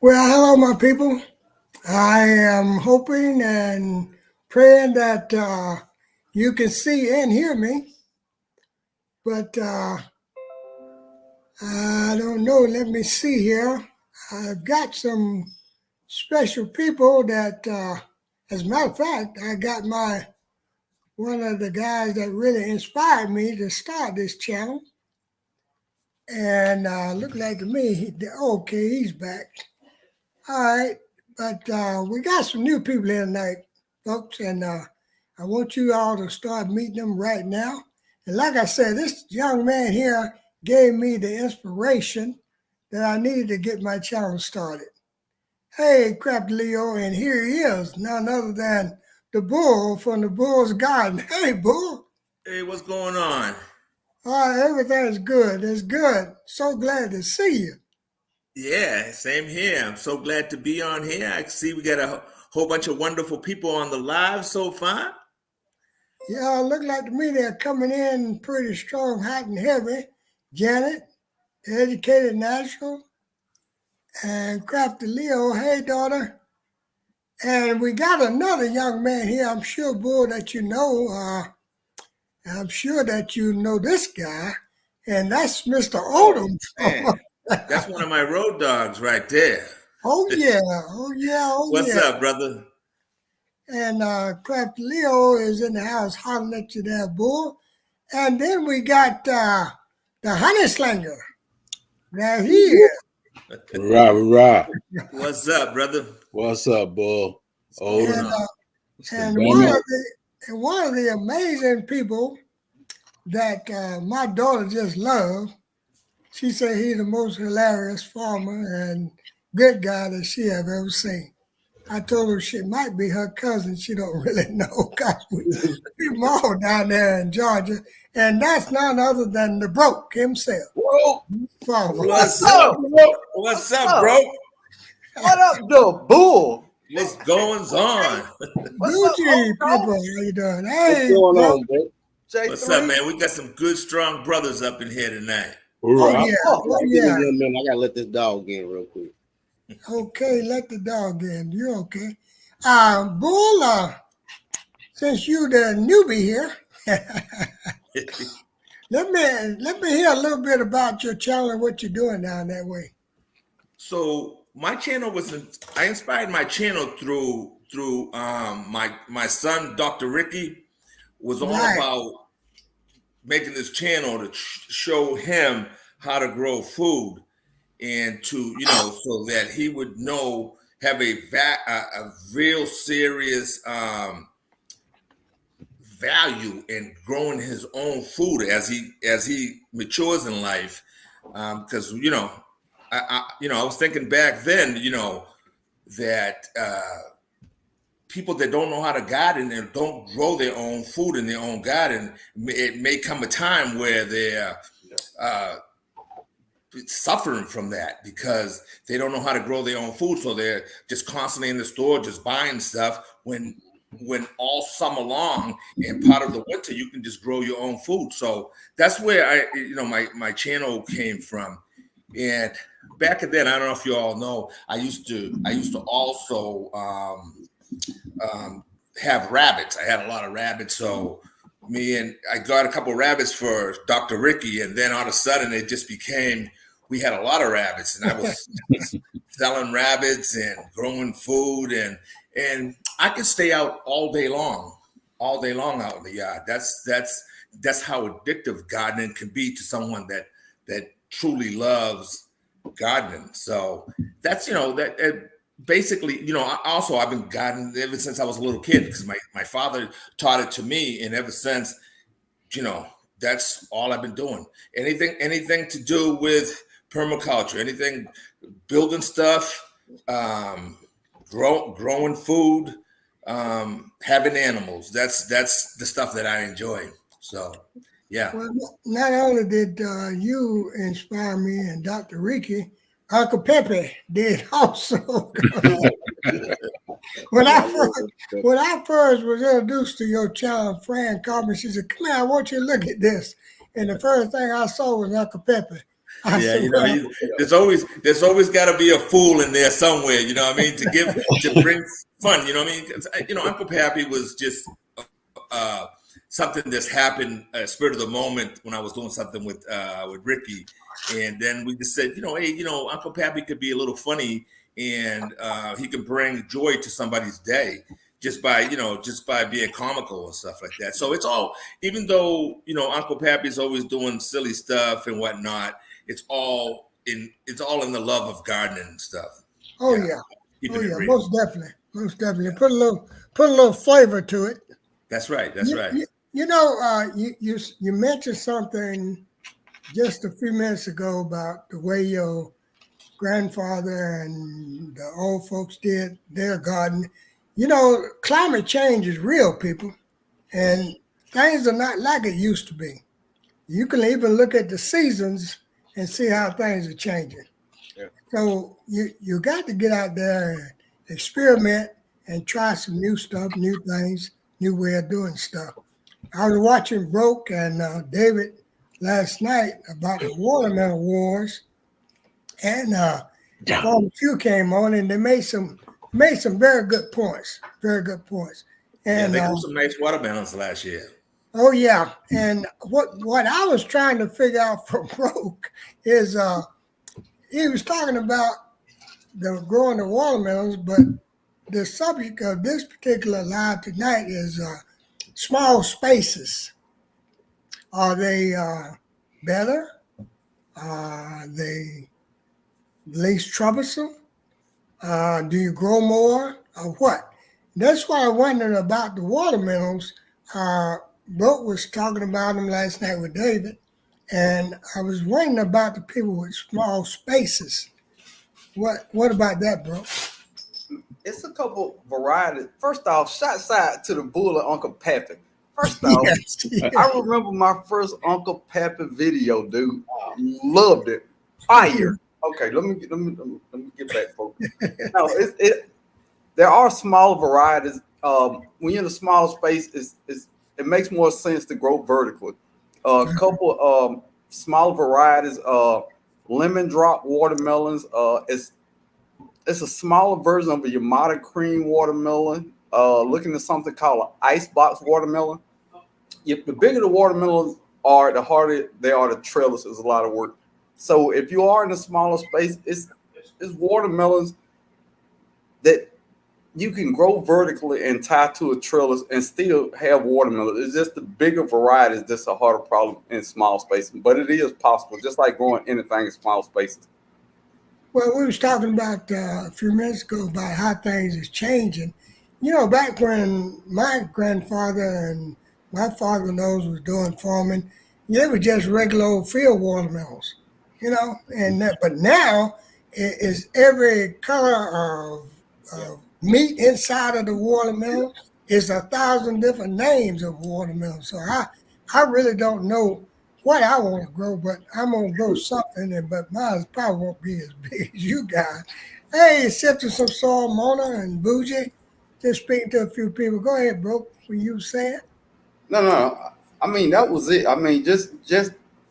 Well, hello, my people. I am hoping and praying that you can see and hear me, but I don't know. Let me see here. I've got some special people that, as a matter of fact, I got my one of the guys that really inspired me to start this channel, and look like to me, okay, he's back. All right, but we got some new people here tonight, folks, and I want you all to start meeting them right now. And like I said, this young man here gave me the inspiration that I needed to get my channel started. Hey, Crafty Leo, and here he is, none other than the Bull from the Bull's Garden. Hey, Bull. Hey, what's going on? Everything's good. It's good. So glad to see you. Yeah, same here. I'm so glad to be on here. I see we got a whole bunch of wonderful people on the live so far. Yeah, look like to me they're coming in pretty strong, hot and heavy. Janet, the educated natural, and Crafty Leo. Hey, daughter. And we got another young man here. I'm sure, Bull, that you know. I'm sure that you know this guy, and that's Mr. Odom. Man, that's one of my road dogs right there. Oh yeah, oh yeah, oh What's yeah. up, brother? And Crafty Leo is in the house hollering at you there, Bull. And then we got the honey slinger. Now he is. Right. What's up, brother? What's up, Bull? And one of the amazing people that my daughter just loved, she said he's the most hilarious farmer and good guy that she have ever seen. I told her she might be her cousin. She don't really know because we all down there in Georgia. And that's none other than the Broke himself. Whoa. What's up, bro? What's up, bro? What up, the Bull? What's going on? Gucci people, how you doing? Hey, What's going on, bro? What's up, man? We got some good, strong brothers up in here tonight. Right. Yeah. Man, I gotta let this dog in real quick. Okay, let the dog in. You're okay. Bull, since you the newbie here, let me hear a little bit about your channel and what you're doing down that way. So my channel I inspired my channel through my son, Dr. Ricky, was all about making this channel to show him how to grow food and to, so that he would have a real serious value in growing his own food as he matures in life. Because, I was thinking back then, that people that don't know how to garden and don't grow their own food in their own garden, it may come a time where they're suffering from that because they don't know how to grow their own food. So they're just constantly in the store, just buying stuff when all summer long and part of the winter, you can just grow your own food. So that's where my channel came from. And back then, I don't know if you all know, I used to also have rabbits. I had a lot of rabbits. So I got a couple of rabbits for Dr. Ricky, and then all of a sudden it just became, we had a lot of rabbits, and I was selling rabbits and growing food, and I could stay out all day long out in the yard. That's how addictive gardening can be to someone that truly loves gardening. So that's, basically, I've been gardening ever since I was a little kid because my father taught it to me. And ever since, that's all I've been doing. Anything to do with permaculture, anything, building stuff, growing food, having animals. That's the stuff that I enjoy. So, yeah. Well, not only did you inspire me and Dr. Ricky, Uncle Pepe did also. When I first was introduced to your child, Fran called me. She said, "Come here, I want you to look at this." And the first thing I saw was Uncle Pepe. I Yeah, said, you know, well, there's always got to be a fool in there somewhere. You know what I mean? To bring fun. You know what I mean? 'Cause, you know, Uncle Pappy was just uh, something that's happened, spirit of the moment when I was doing something with Ricky, and then we just said, you know, hey, you know, Uncle Pappy could be a little funny, and he can bring joy to somebody's day just by being comical and stuff like that. So it's all, even though you know Uncle Pappy's always doing silly stuff and whatnot, it's all in the love of gardening and stuff. oh yeah, Keeping oh it yeah, real. most definitely. Put a little flavor to it. That's right. That's right. You know, you mentioned something just a few minutes ago about the way your grandfather and the old folks did their garden. You know, climate change is real, people, and things are not like it used to be. You can even look at the seasons and see how things are changing. Yeah. So you got to get out there and experiment and try some new stuff, new things, new way of doing stuff. I was watching Broke and David last night about the watermelon wars, and Farmer Q came on, and they made some very good points, very good points. Yeah, And they grew some nice watermelons last year. oh yeah, and what I was trying to figure out from Broke is he was talking about the growing the watermelons, but the subject of this particular live tonight is small spaces. Are they better? Are they least troublesome? Do you grow more or what? That's why I wondered about the watermelons. Broke was talking about them last night with David, and I was wondering about the people with small spaces. What about that, bro? It's a couple varieties. First off, shots out to the bull of Uncle Pappy. First off, Yes, yeah. I remember my first Uncle Pappy video, dude. Loved it. Fire. Okay, let me get back, folks. No, there are small varieties. When you're in a small space, it makes more sense to grow vertically. A couple small varieties, lemon drop watermelons. It's a smaller version of a Yamada cream watermelon. Looking at something called an icebox watermelon. If the bigger the watermelons are, the harder they are to trellis. Is a lot of work. So if you are in a smaller space, it's watermelons that you can grow vertically and tie to a trellis and still have watermelon. It's just the bigger varieties that's a harder problem in small spaces, but it is possible, just like growing anything in small spaces. Well, we was talking about a few minutes ago about how things is changing. You know, back when my grandfather and my father and those was doing farming, they were just regular old field watermelons. You know, but now it is every color of meat inside of the watermelon is 1,000 different names of watermelon. So I really don't know what I want to grow, but I'm gonna grow something. But mine probably won't be as big as you guys. Hey, sifting some soil, Mona and Bougie. Just speaking to a few people. Go ahead, bro. What you saying? No. I mean, that was it. I mean, just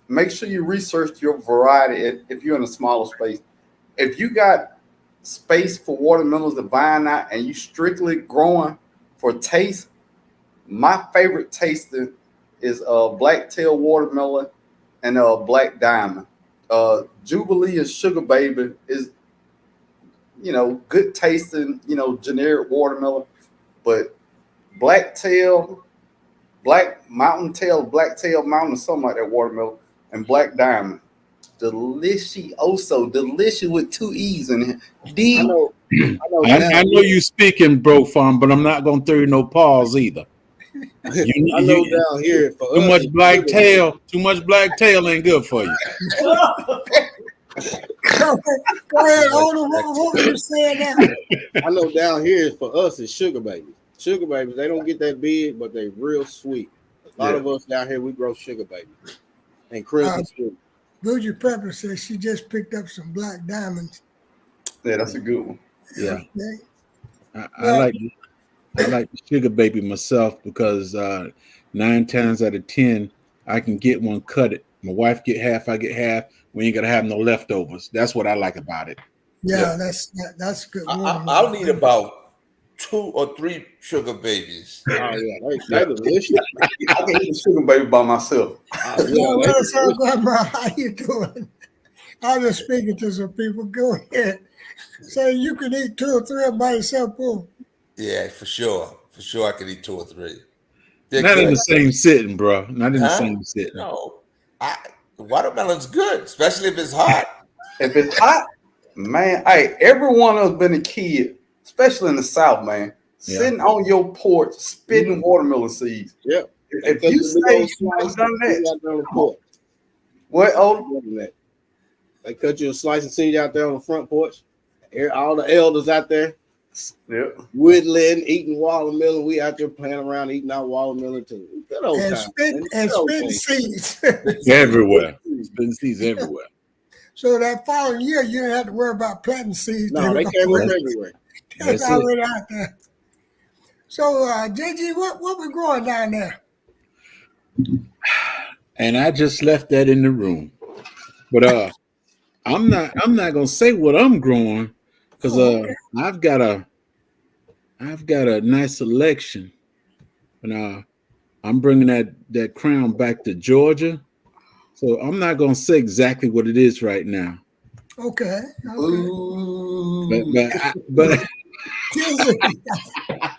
make sure you research your variety if you're in a smaller space. If you got space for watermelons to vine out and you strictly growing for taste, my favorite tasting is blacktail watermelon and black diamond. Jubilee and Sugar Baby is, good tasting, generic watermelon, but blacktail, blacktail mountain, something like that watermelon, and black diamond. Delicioso, delicious with two E's in it. I know. I know you speaking, bro, farm, but I'm not gonna throw you no pause either. I know down here for Too us, much black tail ain't good for you. Go ahead, hold on. What were you saying now? I know down here for us is sugar babies. Sugar babies, they don't get that big, but they real sweet. A lot of us down here, we grow sugar babies and crimson sweet. Bougie Pepper says she just picked up some black diamonds. Yeah, that's a good one. Yeah, Okay. I like the sugar baby myself because 9 times out of 10 I can get one cut it My wife get half, I get half. We ain't gonna have no leftovers. That's what I like about it. Yeah, Yeah. that's good. I'll need about 2 or 3 sugar babies. Oh yeah, they delicious. I can eat a sugar baby by myself. Oh Yeah, yeah, well, so delicious. Grandma, how you doing? I was speaking to some people. Go ahead. Say you can eat 2 or 3 of them by yourself, boom. Yeah, for sure. For sure, I could eat 2 or 3. They're Not in good, the same sitting, bro. Not in the huh? same sitting. No, watermelon's good, especially if it's hot. If it's hot, man, hey, everyone has been a kid, especially in the South, man, Yeah. sitting on your porch spitting watermelon seeds. Yep. If you say you've never done that, out there on the porch. what, oh, More than that. They cut you a slice of seed out there on the front porch. All the elders out there yeah. whittling, eating watermelon. We out there playing around eating our watermelon too. Good old And time. spitting seeds. Everywhere. Spitting seeds everywhere. So that following year, you didn't have to worry about planting seeds. No, they came up everywhere. That's That's it. already out there. So, JG, what we growing down there? And I just left that in the room. But I'm not gonna say what I'm growing because I've got a nice selection. And I'm bringing that crown back to Georgia. So I'm not gonna say exactly what it is right now. Okay. Ooh. But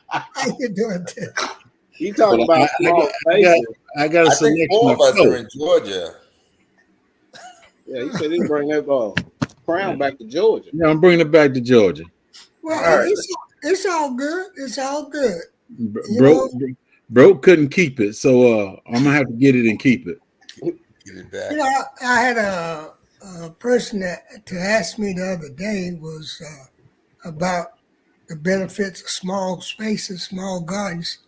How you doing, Tim? You talking But about small spaces. I got a I think selection 4 of of us are both. in Georgia. Yeah, you said he bring that crown back to Georgia. Yeah, I'm bringing it back to Georgia. Well, All right. it's all good. It's all good. Broke couldn't keep it, so I'm gonna have to get it and keep it. Get it back. You know, I had a person that to ask me the other day was about the benefits of small spaces, small gardens,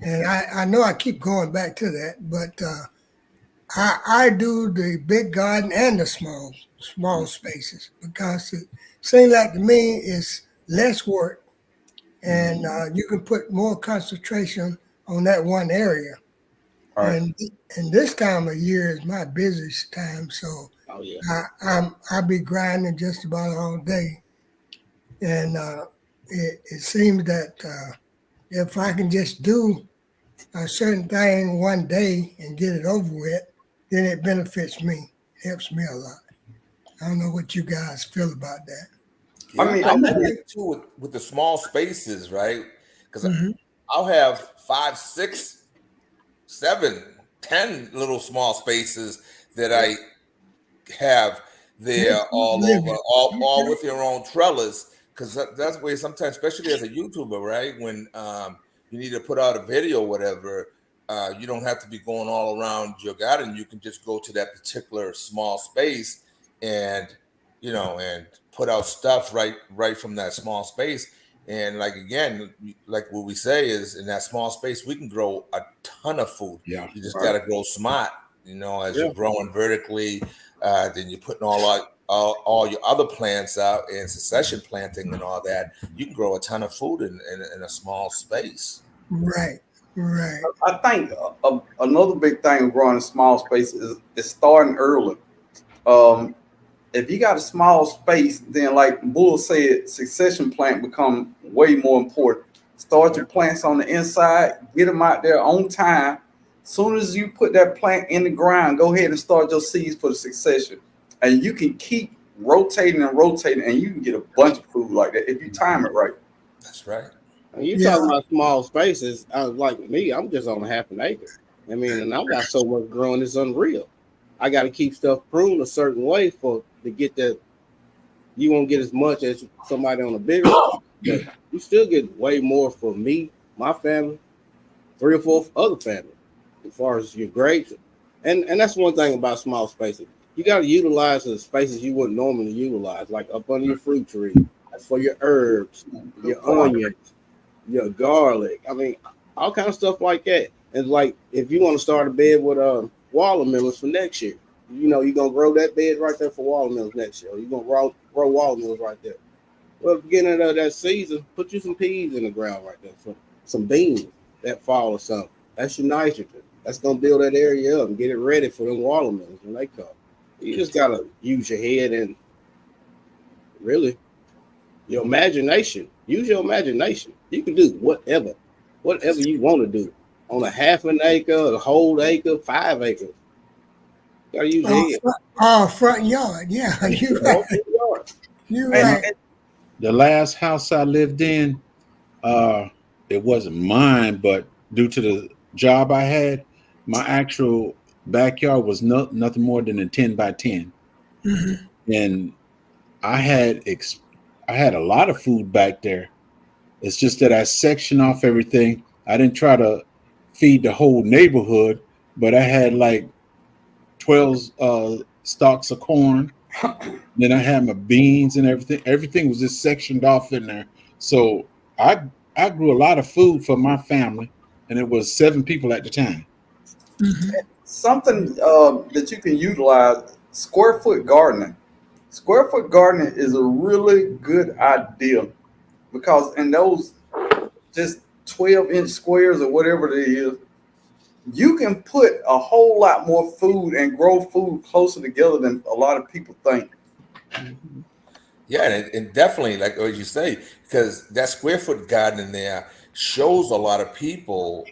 and I know I keep going back to that, but I do the big garden and the small spaces because it seems like to me it's less work and you can put more concentration on that one area. All right. And this time of year is my busiest time, so Oh yeah. I'll be grinding just about all day, and it seems that if I can just do a certain thing one day and get it over with, then it benefits me. It helps me a lot. I don't know what you guys feel about that. Yeah, I mean, I I'm think too with the small spaces, right? Because Mm-hmm. I'll have 5, 6, 7, 10 little small spaces that I have there all over, all with your own trellis. Because that's where sometimes, especially as a YouTuber, right? When you need to put out a video or whatever, you don't have to be going all around your garden. You can just go to that particular small space and and put out stuff right from that small space. And like again, like what we say is in that small space, we can grow a ton of food. Yeah. You just Right. got to grow smart, as Yeah. you're growing vertically. Then you're putting all your other plants out and succession planting and all that. You can grow a ton of food in a small space. Right, right. I think another big thing of growing in small space is starting early. If you got a small space, then like Bull said, succession plant become way more important. Start your plants on the inside, get them out there on time. Soon as you put that plant in the ground, go ahead and start your seeds for the succession. And you can keep rotating and rotating, and you can get a bunch of food like that if you time it right. That's right. And you Yeah. talking about small spaces. Like me, I'm just on half an acre. I mean, and I've got so much growing, it's unreal. I got to keep stuff pruned a certain way to get that. You won't get as much as somebody on a bigger, but you still get way more for me, my family, 3 or 4 other families, as far as your grapes. And that's one thing about small spaces. You got to utilize the spaces you wouldn't normally utilize, like up under your fruit tree, for your herbs, your onions, your garlic. I mean, all kind of stuff like that. And like if you want to start a bed with watermelons for next year, you're gonna grow that bed right there for watermelons next year. You're gonna grow watermelons right there. Well, at the beginning of that season, put you some peas in the ground right there, some beans that fall or something. That's your nitrogen. That's gonna build that area up and get it ready for them watermelons when they come. You just gotta use your head and really your imagination. Use your imagination. You can do whatever you want to do on a half an acre, a whole acre, 5 acres. You gotta use your head. Front yard. Yeah, you right. Open yard. You And, right. The last house I lived in, it wasn't mine, but due to the job I had, my actual backyard was nothing more than a 10 by 10. Mhm. And I had I had a lot of food back there. It's just that I sectioned off everything. I didn't try to feed the whole neighborhood, but I had like 12 stalks of corn. Then I had my beans and everything. Everything was just sectioned off in there. So I grew a lot of food for my family, and it was 7 people at the time. Mhm. something that you can utilize, square foot gardening. Square foot gardening is a really good idea because in those just 12-inch squares or whatever it is, you can put a whole lot more food and grow food closer together than a lot of people think. Yeah, and definitely, like what you say, because that square foot garden in there shows a lot of people.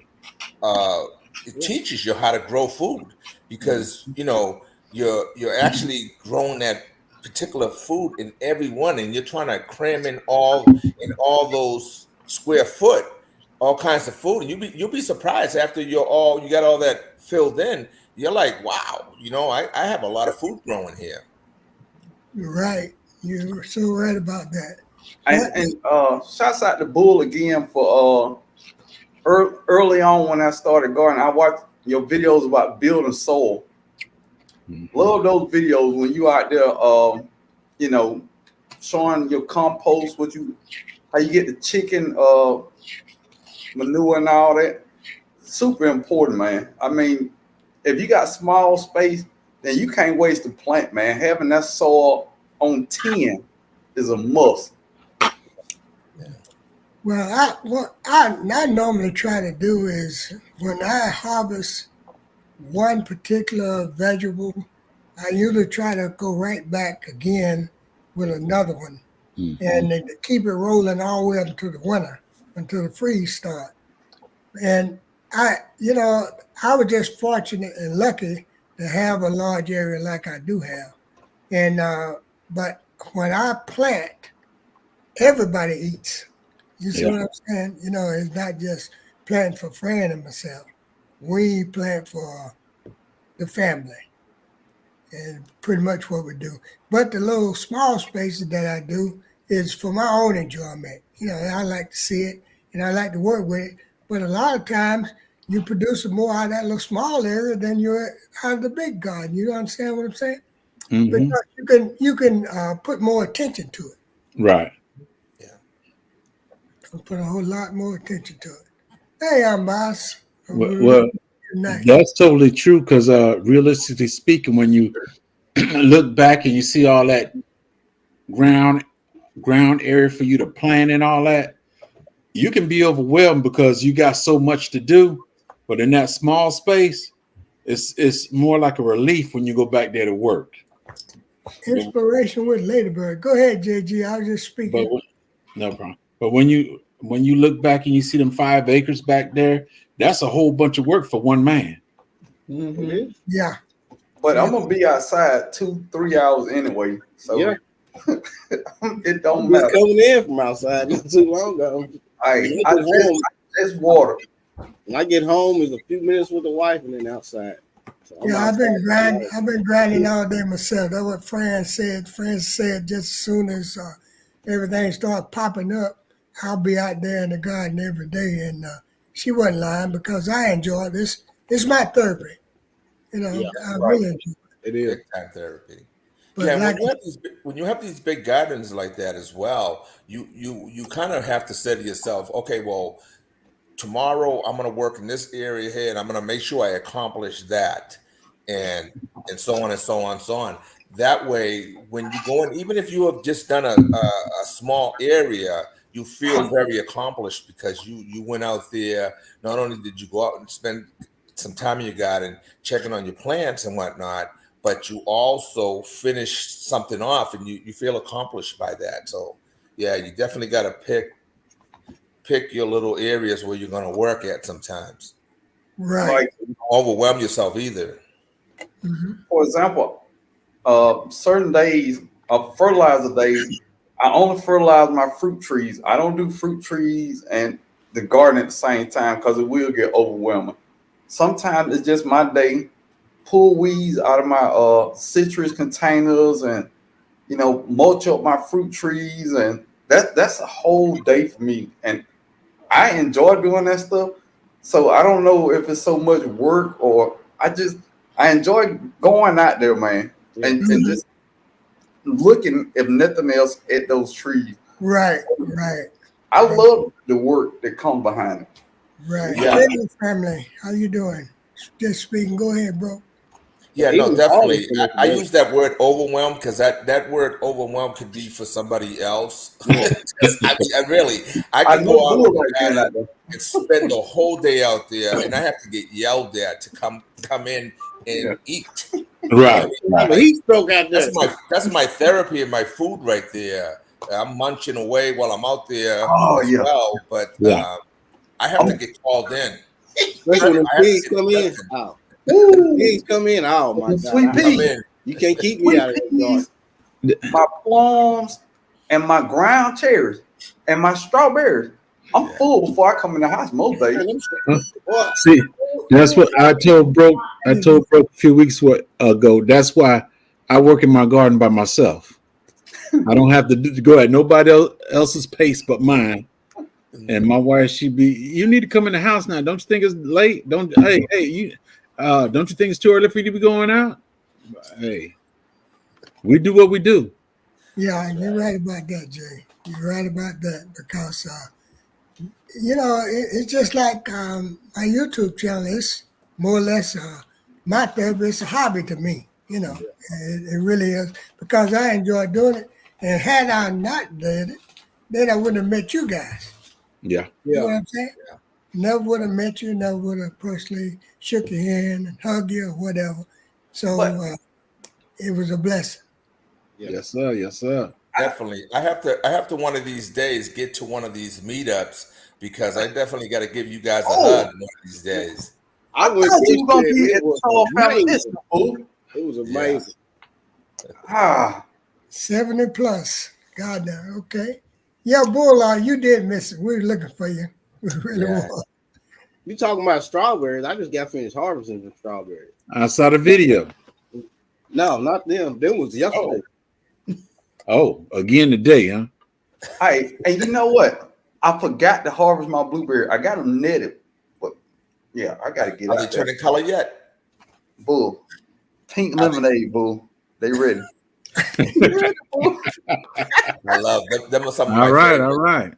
Uh, it Yeah. teaches you how to grow food because you're actually growing that particular food in every one, and you're trying to cram in all those square foot, all kinds of food, and you'll be surprised after you got all that filled in. You're like, wow, I have a lot of food growing here. You're right. You're so right about that. And But and shouts out to Bull again for early on when I started gardening. I watched your videos about building soil. Love those videos when you out there, you know, showing your compost, how you get the chicken manure and all that. Super important, man. I mean, if you got small space, then you can't waste a plant, man. Having that soil on 10 is a must. what I normally try to do is when I harvest one particular vegetable, I usually try to go right back again with another one, Mhm. and then to keep it rolling all the way up until the winter, until the freeze start. And I was just fortunate and lucky to have a large area like I do have. And but when I plant, everybody eats. You see Yeah. what I'm saying? It's not just planting for Fran and myself. We plant for the family, and pretty much what we do. But the little small spaces that I do is for my own enjoyment. I like to see it and I like to work with it. But a lot of times you produce more out of that little small area than you're out of the big garden. You understand what I'm saying? Hmm. Because you can put more attention to it. Right. Yeah. Put a whole lot more attention to it. Hey, I'm boss. Well, Night. that's totally true because realistically speaking, when you look back and you see all that ground ground area for you to plant and all that, you can be overwhelmed because you got so much to do. But in that small space, it's more like a relief when you go back there to work. But, Inspiration with Ladybird. Go ahead, JG. I was just but speaking. no problem. But when you look back and you see them 5 acres back there, that's a whole bunch of work for one man. It Hmm. is. Yeah. But Yeah. I'm gonna be outside 2-3 hours anyway, Yeah. so it I'm don't just matter. coming in from outside not too long ago. Hey, When I I get home, just water. when I get home, is a few minutes with the wife and then outside. So I'm Yeah, I've outside. been grinding. I've been grinding all day myself. That's what Fran said. Fran said just as soon as everything started popping up, I'll be out there in the garden every day. And she wasn't lying because I enjoy this. It's my therapy. Yeah, I Right. really enjoy it. it is. Big time therapy. Yeah, But and like, when you have these big gardens like that as well, you kind of have to say to yourself, okay, well, tomorrow I'm going to work in this area here, and I'm going to make sure I accomplish that, and so on and so on and so on. That way, when you go in, even if you have just done a small area, you feel very accomplished because you went out there. Not only did you go out and spend some time in your garden, checking on your plants and whatnot, but you also finish something off and you feel accomplished by that. So yeah, you definitely got to pick your little areas where you're going to work at sometimes. Right. Like, Don't overwhelm yourself either. for example, certain days of fertilizer days, I only fertilize my fruit trees. I don't do fruit trees and the garden at the same time because it will get overwhelming. Sometimes it's just my day. Pull weeds out of my citrus containers and mulch up my fruit trees, and that's a whole day for me. And I enjoy doing that stuff. So I don't know if it's so much work or I enjoy going out there, man, and just looking, if nothing else, at those trees. Right. I love the work that comes behind it. Right. Yeah. Hey, family, how you doing? Just speaking. Go ahead, bro. Yeah, Even no, definitely. all I use that word overwhelmed because that word overwhelmed could be for somebody else. I I can know go out Bull with like the being guy out there. and spend the whole day out there, and I have to get yelled at to come in and eat. Right. I'm a heat stroke out there. That's my therapy and my food right there. I'm munching away while I'm out there Oh as yeah. well, but Yeah. I have to get called in. Especially when I the have to pigs get come in. tested. Oh, Woo! pigs come in. Oh my Sweet God. Come pea. in. You can't keep me Sweet out of that garden. peas, my plums, and my ground cherries, and my strawberries. I'm Yeah. full before I come in the house most days. What? See, that's what I told Broke. I told Broke a few weeks ago. That's why I work in my garden by myself. I don't have to go at nobody else's pace but mine. And my wife, you need to come in the house now. Don't you think it's late? Hey, you, don't you think it's too early for you to be going out? Hey, we do what we do. Yeah, you're right about that, Jay. You're right about that because it's just like my YouTube channel is more or less my therapy. It's a hobby to me. It really is because I enjoy doing it. And had I not did it, then I wouldn't have met you guys. Yeah. You know what I'm saying? Never would have met you. Never would have personally shook your hand and hugged you or whatever. So But it was a blessing. Yes, sir. Yes, sir. Definitely. I have to one of these days get to one of these meetups because I definitely got to give you guys a hug one of these days. I went thought you this were gonna year, be it at was the family amazing. this fool. It was amazing. Ah, 70 plus. God damn. Okay. Yeah, Bull, you did miss it. We were looking for you. We really Yeah. were. You talking about strawberries? I just got finished harvesting some strawberries. I saw the video. No, not them. Them was yesterday. Oh, again today, huh? hey, and you know what? I forgot to harvest my blueberry. I got them netted, but yeah, I got to get Are they out there. turning color yet? Bull, pink lemonade, bull. They ready. I love them. Them are some of my All right, favorites. all right.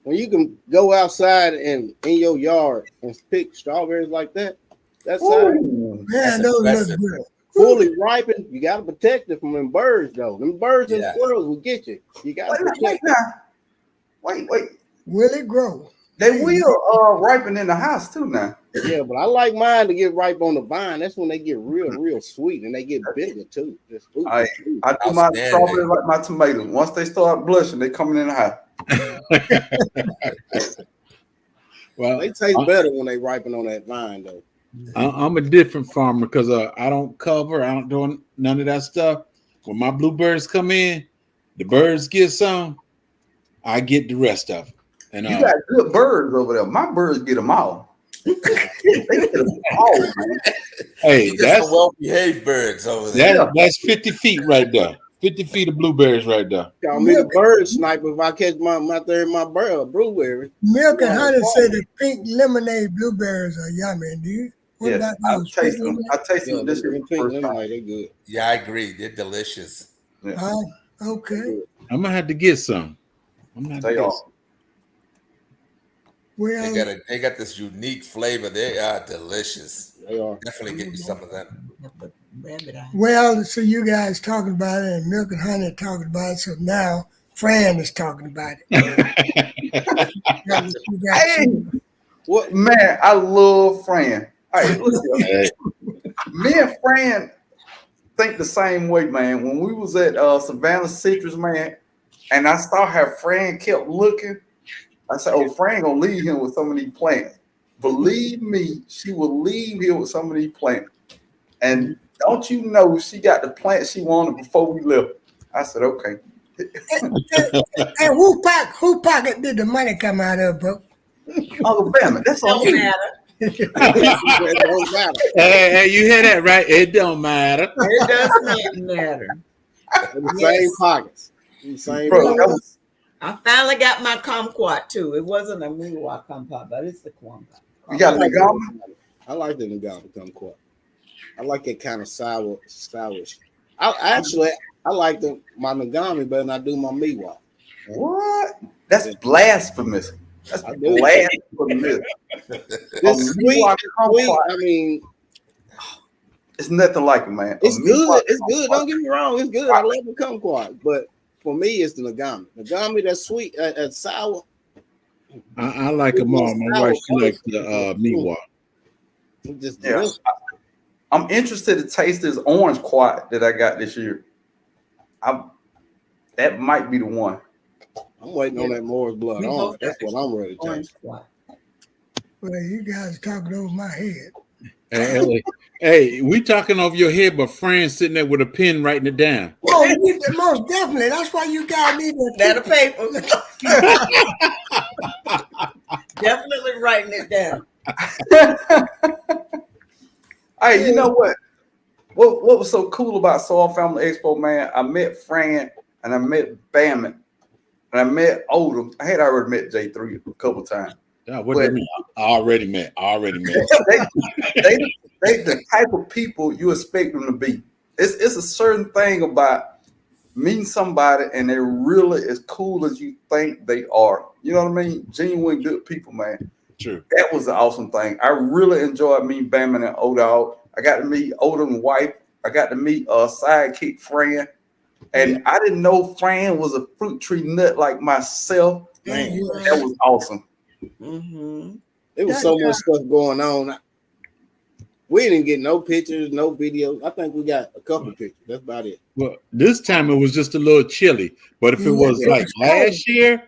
When you can go outside and in your yard and pick strawberries like that, that's Ooh. Man, That's those impressive. look good. fully ripened. You got to protect it from them birds, though. Them birds and Yeah. squirrels will get you. You got to Wait protect it. now. Wait. Will it grow? They will ripen in the house too now. Yeah, but I like mine to get ripe on the vine. That's when they get real sweet and they get bigger too. Just ooh, I ooh. I do my Outstanding. strawberries like my tomatoes. Once they start blushing, they coming in the house. Well, They taste better when they ripen on that vine, though. I'm a different farmer because I don't cover. I don't do none of that stuff. When my blueberries come in, the birds get some. I get the rest of it. And You got good birds over there. My birds get them all. They get them all, man. hey, You get that's some well-behaved birds over there. that's 50 feet right there. 50 feet of blueberries right there. Call me the bird sniper if I catch my blueberry. Milk and Yeah, honey it's say the pink lemonade blueberries are yummy. Do you? What Yes, about I those? taste Pink them. lemonade? I taste Yeah, them this them year pink first time. lemonade, they good. Yeah, I agree. They're delicious. Oh, okay. I'm gonna have to get some. I'm gonna have to They get are. some. Well, They got this unique flavor. They are delicious. They are. Definitely get you some of them. well, so you guys talking about it and Milk and Honey talking about it. So now Fran is talking about it. You got Hey, some- What? man, I love Fran. Hey, listen, Hey, me and Fran think the same way, man. When we was at Savannah Citrus, man, and I saw how Fran kept looking, I said, "Oh, Fran gonna leave him with some of these plants." Believe me, she will leave here with some of these plants. And don't you know, she got the plants she wanted before we left. I said, "Okay." And who pocket did the money come out of, bro? Uncle Bammitt, that's on Don't you. matter. It don't matter. hey, you hear that, right? It don't matter. It does not matter. In the Yes. same pockets. In the same Bro, that pockets. was I finally got my kumquat too. It wasn't a miwa kumquat, but it's the kumquat. you got I like Nagama? I like the Nagama kumquat. I like it kind of sourish. I like my Nagami better than I do my Miwa. What? That's blasphemous. That's I do. blasphemous. This sweet, Miwa kumquat, I mean, it's nothing like it, man. it's A good. Miwa It's good. Don't kumquat. get me wrong. It's good. I love the kumquat, but for me, it's the Nagami. Nagami, that's sweet, that's sour. I like them all. My wife, she likes the miwa. It's just Yeah. delicious. I'm interested to taste this orange quat that I got this year. That might be the one. I'm waiting on that Moore's blood We orange. both That's what I'm ready to Orange taste. quat. Well, you guys talking over my head. Hey, we talking off your head, but Fran's sitting there with a pen writing it down. Oh, most definitely. That's why you guys need That to a paper. Definitely writing it down. Hey, you know what? What was so cool about Soul Family Expo, man? I met Fran and I met Bammitt and I met Odom. I had already met J3 a couple times. Yeah, what do you mean? I already met. They the type of people you expect them to be. It's a certain thing about meeting somebody and they're really as cool as you think they are. You know what I mean? Genuine good people, man. True. That was the awesome thing. I really enjoyed meeting Bammitt and Odom. I got to meet Odom's wife. I got to meet sidekick Fran. And I didn't know Fran was a fruit tree nut like myself. Man. That was awesome. Mm-hmm. There was so much stuff going on. We didn't get no pictures, no videos. I think we got a couple pictures. That's about it. Well, this time it was just a little chilly. But if it was like last year,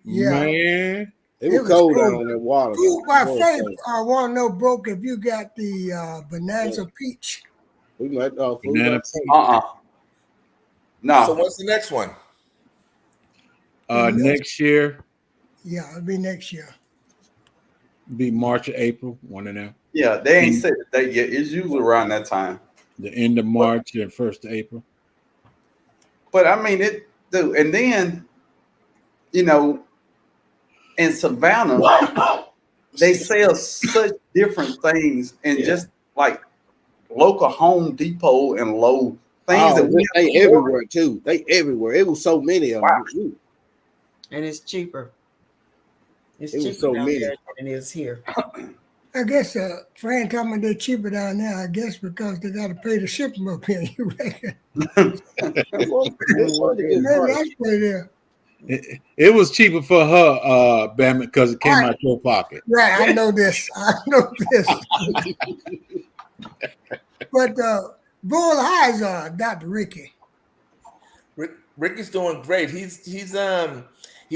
man. It was cold out on that water. My favorite, I want to know, broke, if you got the Bonanza Peach. We might Banana Nah. So what's the next one? Next year, Yeah, it'll be next year. be March or April, one of them. Yeah, they ain't said the date yet. It's usually around that time. The end of March and 1st of April. But I mean, and then, you know, in Savannah, they sell such different things and just like local Home Depot and Lowe's things that they everywhere too. They everywhere. It was so many of them. And it's cheaper. It's It was cheaper so down many. there than it is here. I guess Fran told me they're cheaper down there, I guess, because they got to pay to ship them up here. You reckon? Maybe that's what it is. It was cheaper for her, Bammitt, because it came out your pocket. Right, I know this. But Bull High's Dr. Ricky. Ricky's doing great. He's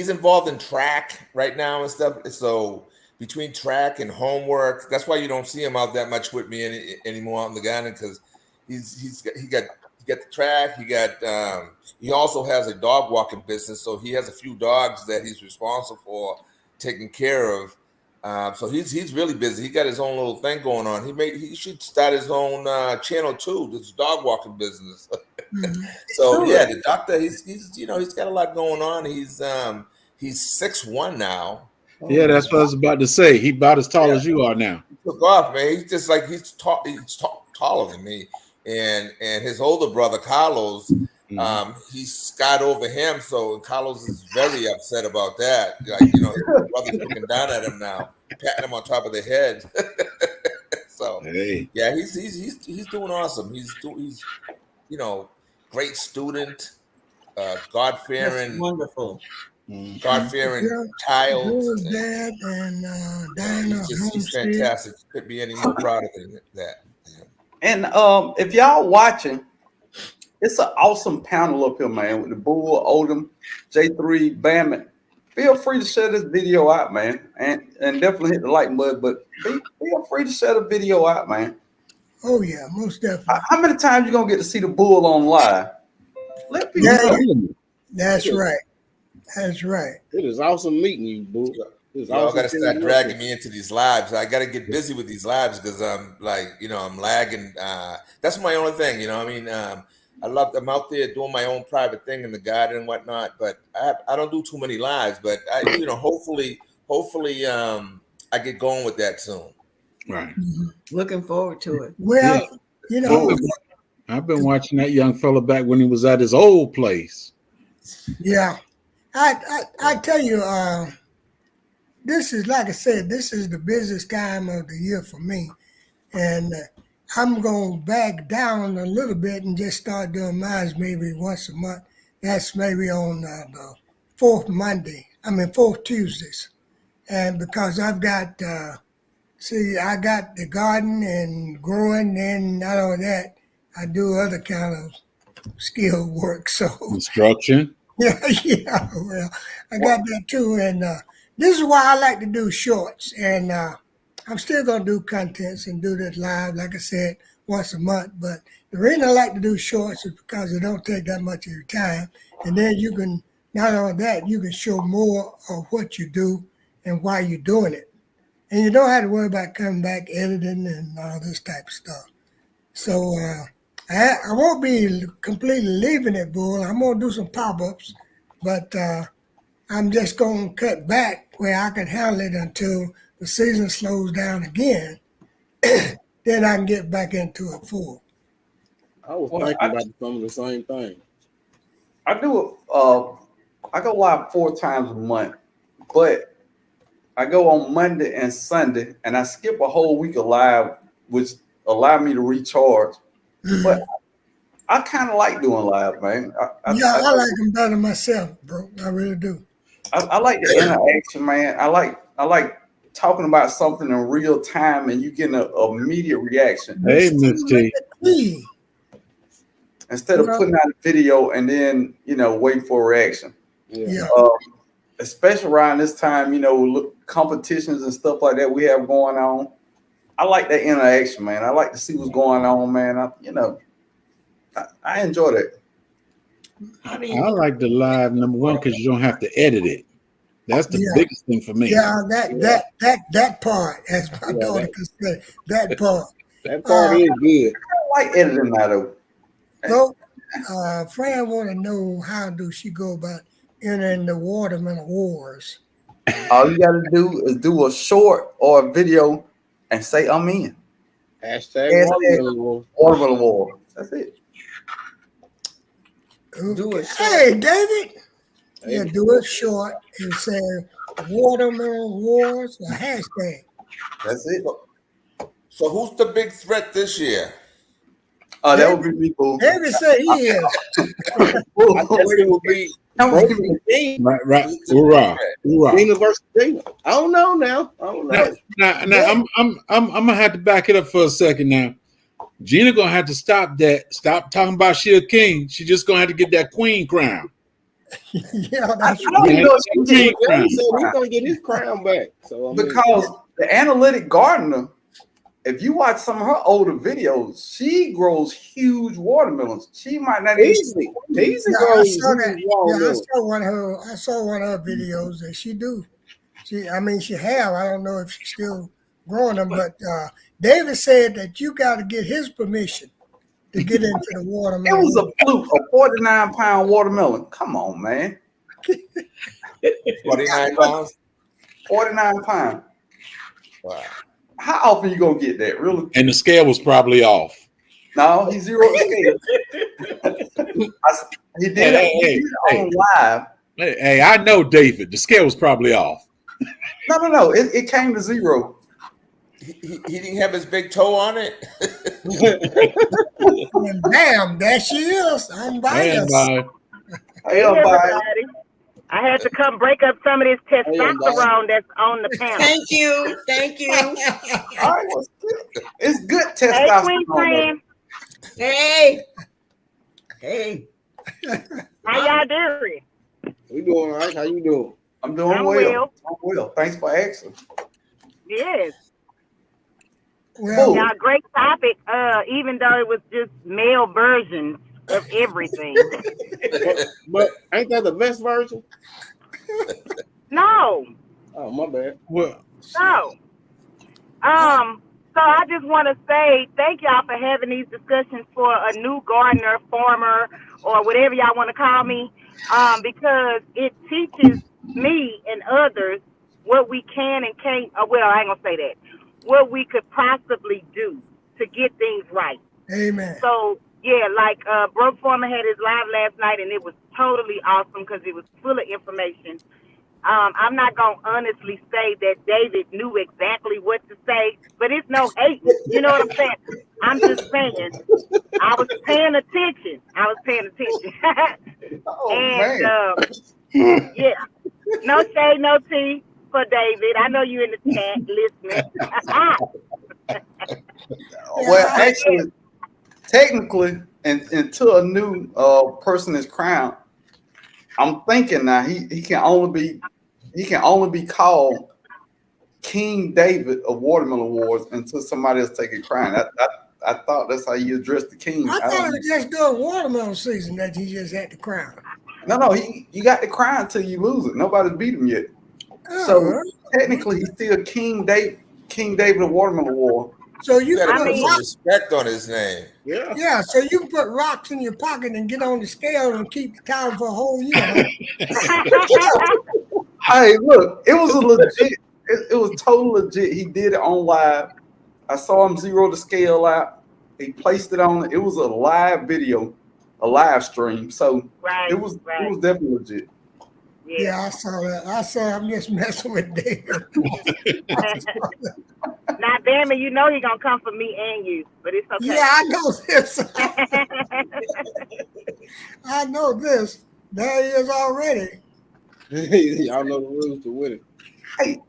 involved in track right now and stuff. So between track and homework, that's why you don't see him out that much with me anymore out in the garden, because he got the track. He also has a dog walking business, so he has a few dogs that he's responsible for taking care of. So he's really busy. He got his own little thing going on. He should start his own channel too. This dog walking business. So yeah, the doctor he's got a lot going on. He's 6'1" now. Yeah, that's what I was about to say. He about as tall as you are now. He took off, man. He's just like he's taller than me. And his older brother Carlos, he's got over him, so Carlos is very upset about that. Like, his brother's looking down at him now, patting him on top of the head. So yeah, he's doing awesome. He's great student, God fearing, wonderful. God-fearing Yeah, child. Bill's dad and Diana He's Homestead. fantastic. Couldn't be any more proud of him than that. Yeah. And if y'all watching, it's an awesome panel up here, man, with the Bull, Odom, J3, Bammitt. Feel free to share this video out, man, and definitely hit the like button. But feel free to share the video out, man. Oh yeah, most definitely. How many times you gonna get to see the Bull on live? Let people Yeah, know. that's right. That's right. It is awesome meeting you, boo. It's Y'all awesome got to seeing start you. dragging me into these lives. I got to get busy with these lives because I'm like, I'm lagging. That's my only thing, I mean, I'm out there doing my own private thing in the garden and whatnot, but I don't do too many lives. But hopefully, I get going with that soon. Right. Looking forward to it. Well, I've been watching that young fella back when he was at his old place. yeah. I tell you, this is, like I said, this is the busiest time of the year for me. And I'm going to back down a little bit and just start doing mine maybe once a month. That's maybe on the fourth Tuesdays. And because I've got, I got the garden and growing, and not only that, I do other kind of skill work. So Construction. yeah, well, I got that too. And this is why I like to do shorts. And I'm still going to do contents and do this live, like I said, once a month. But the reason I like to do shorts is because it don't take that much of your time. And then you can, not only that, you can show more of what you do and why you're doing it. And you don't have to worry about coming back, editing, and all this type of stuff. So I won't be completely leaving it, Bull. I'm going to do some pop-ups, but I'm just going to cut back where I can handle it until the season slows down again. Then I can get back into it full. I was thinking about some of the same thing. I do I go live 4 times a month, but I go on Monday and Sunday, and I skip a whole week of live, which allow me to recharge. But I kind of like doing live, man. I like them better myself, bro. I really do. I like the interaction, man. I like talking about something in real time, and you getting an immediate reaction. Hey, Miss T. Instead of putting out a video and then wait for a reaction. Yeah. Especially around this time, competitions and stuff like that we have going on. I like that interaction, man. I like to see what's going on, man. I enjoy that. I like the live, number one, because you don't have to edit it. That's the biggest thing for me. Yeah, that part, as my daughter could say, that part. That part is good. I like editing that though. So, Fran want to know, how do she go about entering the Watermelon Wars? All you got to do is do a short or a video and say I'm in. Hashtag Watermelon War. That's it. Do it. Hey, David. Yeah, do it short and say Watermelon Wars, a hashtag. That's it. So who's the big threat this year? That would be me, Boo. David said he is. I guess it will be Right. Hoorah. Gina versus Gina. I don't know now. Now, I'm gonna have to back it up for a second now. Gina gonna have to stop that. Stop talking about she a king. She just gonna have to get that queen crown. Yeah, that's He's gonna get his crown back. So because the analytic gardener, if you watch some of her older videos, she grows huge watermelons. She might not easily grow huge watermelons. I saw one of her videos that she do. She have. I don't know if she's still growing them, but David said that you got to get his permission to get into the watermelon. It was a fluke, a 49-pound watermelon. Come on, man. 49 pounds? 49 pounds. Wow. How often you gonna get that? Really? And the scale was probably off. No, he zeroed the scale. He did it on live. Hey, I know David. The scale was probably off. No. It came to 0. He didn't have his big toe on it. And bam, there she is. I'm biased. Hey, everybody. I had to come break up some of this How you doing, Bob? testosterone that's on the panel. Thank you. Thank you. All right, well, it's good Hey, testosterone. Queen Fran. Hey. Hey. How y'all doing? We doing all right. How you doing? I'm doing I'm well. well. I'm well. Thanks for asking. Yes. Well, Y'all, great topic. Even though it was just male versions of everything. But ain't that the best version? No. Oh, my bad. Well, No. So I just want to say thank y'all for having these discussions for a new gardener, farmer, or whatever y'all want to call me, because it teaches me and others what we can and can't. Well, I ain't gonna say that. What we could possibly do to get things right. amen. So yeah, like Broke Farmer had his live last night, and it was totally awesome because it was full of information. I'm not going to honestly say that David knew exactly what to say, but it's no hate. You know what I'm saying? I'm just saying I was paying attention. Oh, And, man. yeah, no shade, no tea for David. I know you in the chat listening. Well, actually, technically, until a new person is crowned, I'm thinking now he can only be called King David of Watermelon Wars until somebody else take a crown. I thought that's how you address the king. I thought it was just during watermelon season that he just had the crown. No, you got the crown until you lose it. Nobody beat him yet. So technically, he's still King David of Watermelon War. So You you got to put put some rocks, respect on his name. Yeah. yeah. So you can put rocks in your pocket and get on the scale and keep the title for a whole year. Hey, look, it was a legit. It was totally legit. He did it on live. I saw him zero the scale out. He placed it on. It was a live video, a live stream. So Right, it was right. definitely legit. Yeah, I saw that. I said I'm just messing with David. Now, Bammitt, you know he's going to come for me and you, but it's okay. Yeah, I know this. I know this. There he is already. Y'all know the rules to win it. Hey,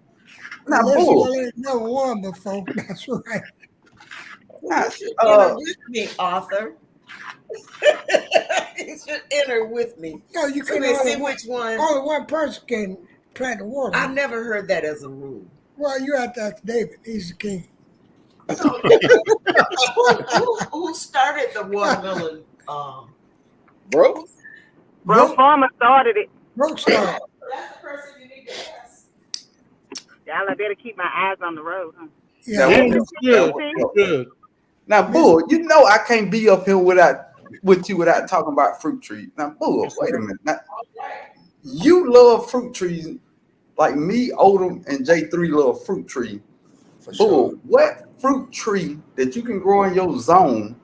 now Unless you bull. ain't never won before. That's right. Now, You should enter with me, Arthur. You should enter with me. No, you So can we see only, which one. only one person can plant the water. I've never heard that as a rule. Well, you have to ask David. He's the king. Who started the watermelon? Bro? Bro Farmer started it. Broke star. That's the person you need to ask. Y'all, I better keep my eyes on the road. Huh? Yeah. That Yeah, was- it's good. that was- It's good. Now, bull, you know I can't be up here with you without talking about fruit trees. Now, bull, wait a minute. Now, you love fruit trees like me, Odom, and J3 love fruit trees. For Bull, sure. what fruit tree that you can grow in your zone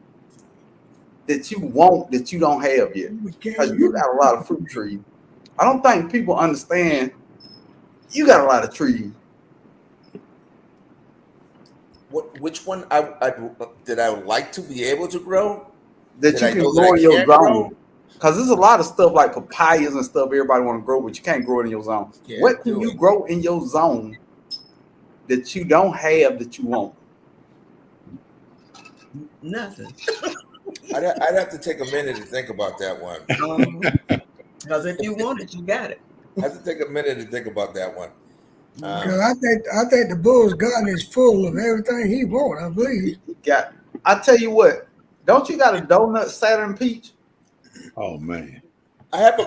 that you want that you don't have yet? Because you got a lot of fruit trees. I don't think people understand you got a lot of trees. Which one did I like to be able to grow? That Did you I can know that grow I in your can't grow? zone. Because there's a lot of stuff like papayas and stuff everybody want to grow, but you can't grow it in your zone. Can't What do can you it. grow in your zone that you don't have that you want? Nothing. I'd have to take a minute to think about that one. Because if you want it, you got it. I have to take a minute to think about that one. Because I think the Bulls garden is full of everything he wants. I believe. He got. I tell you what. Don't you got a donut Saturn peach? oh man. I have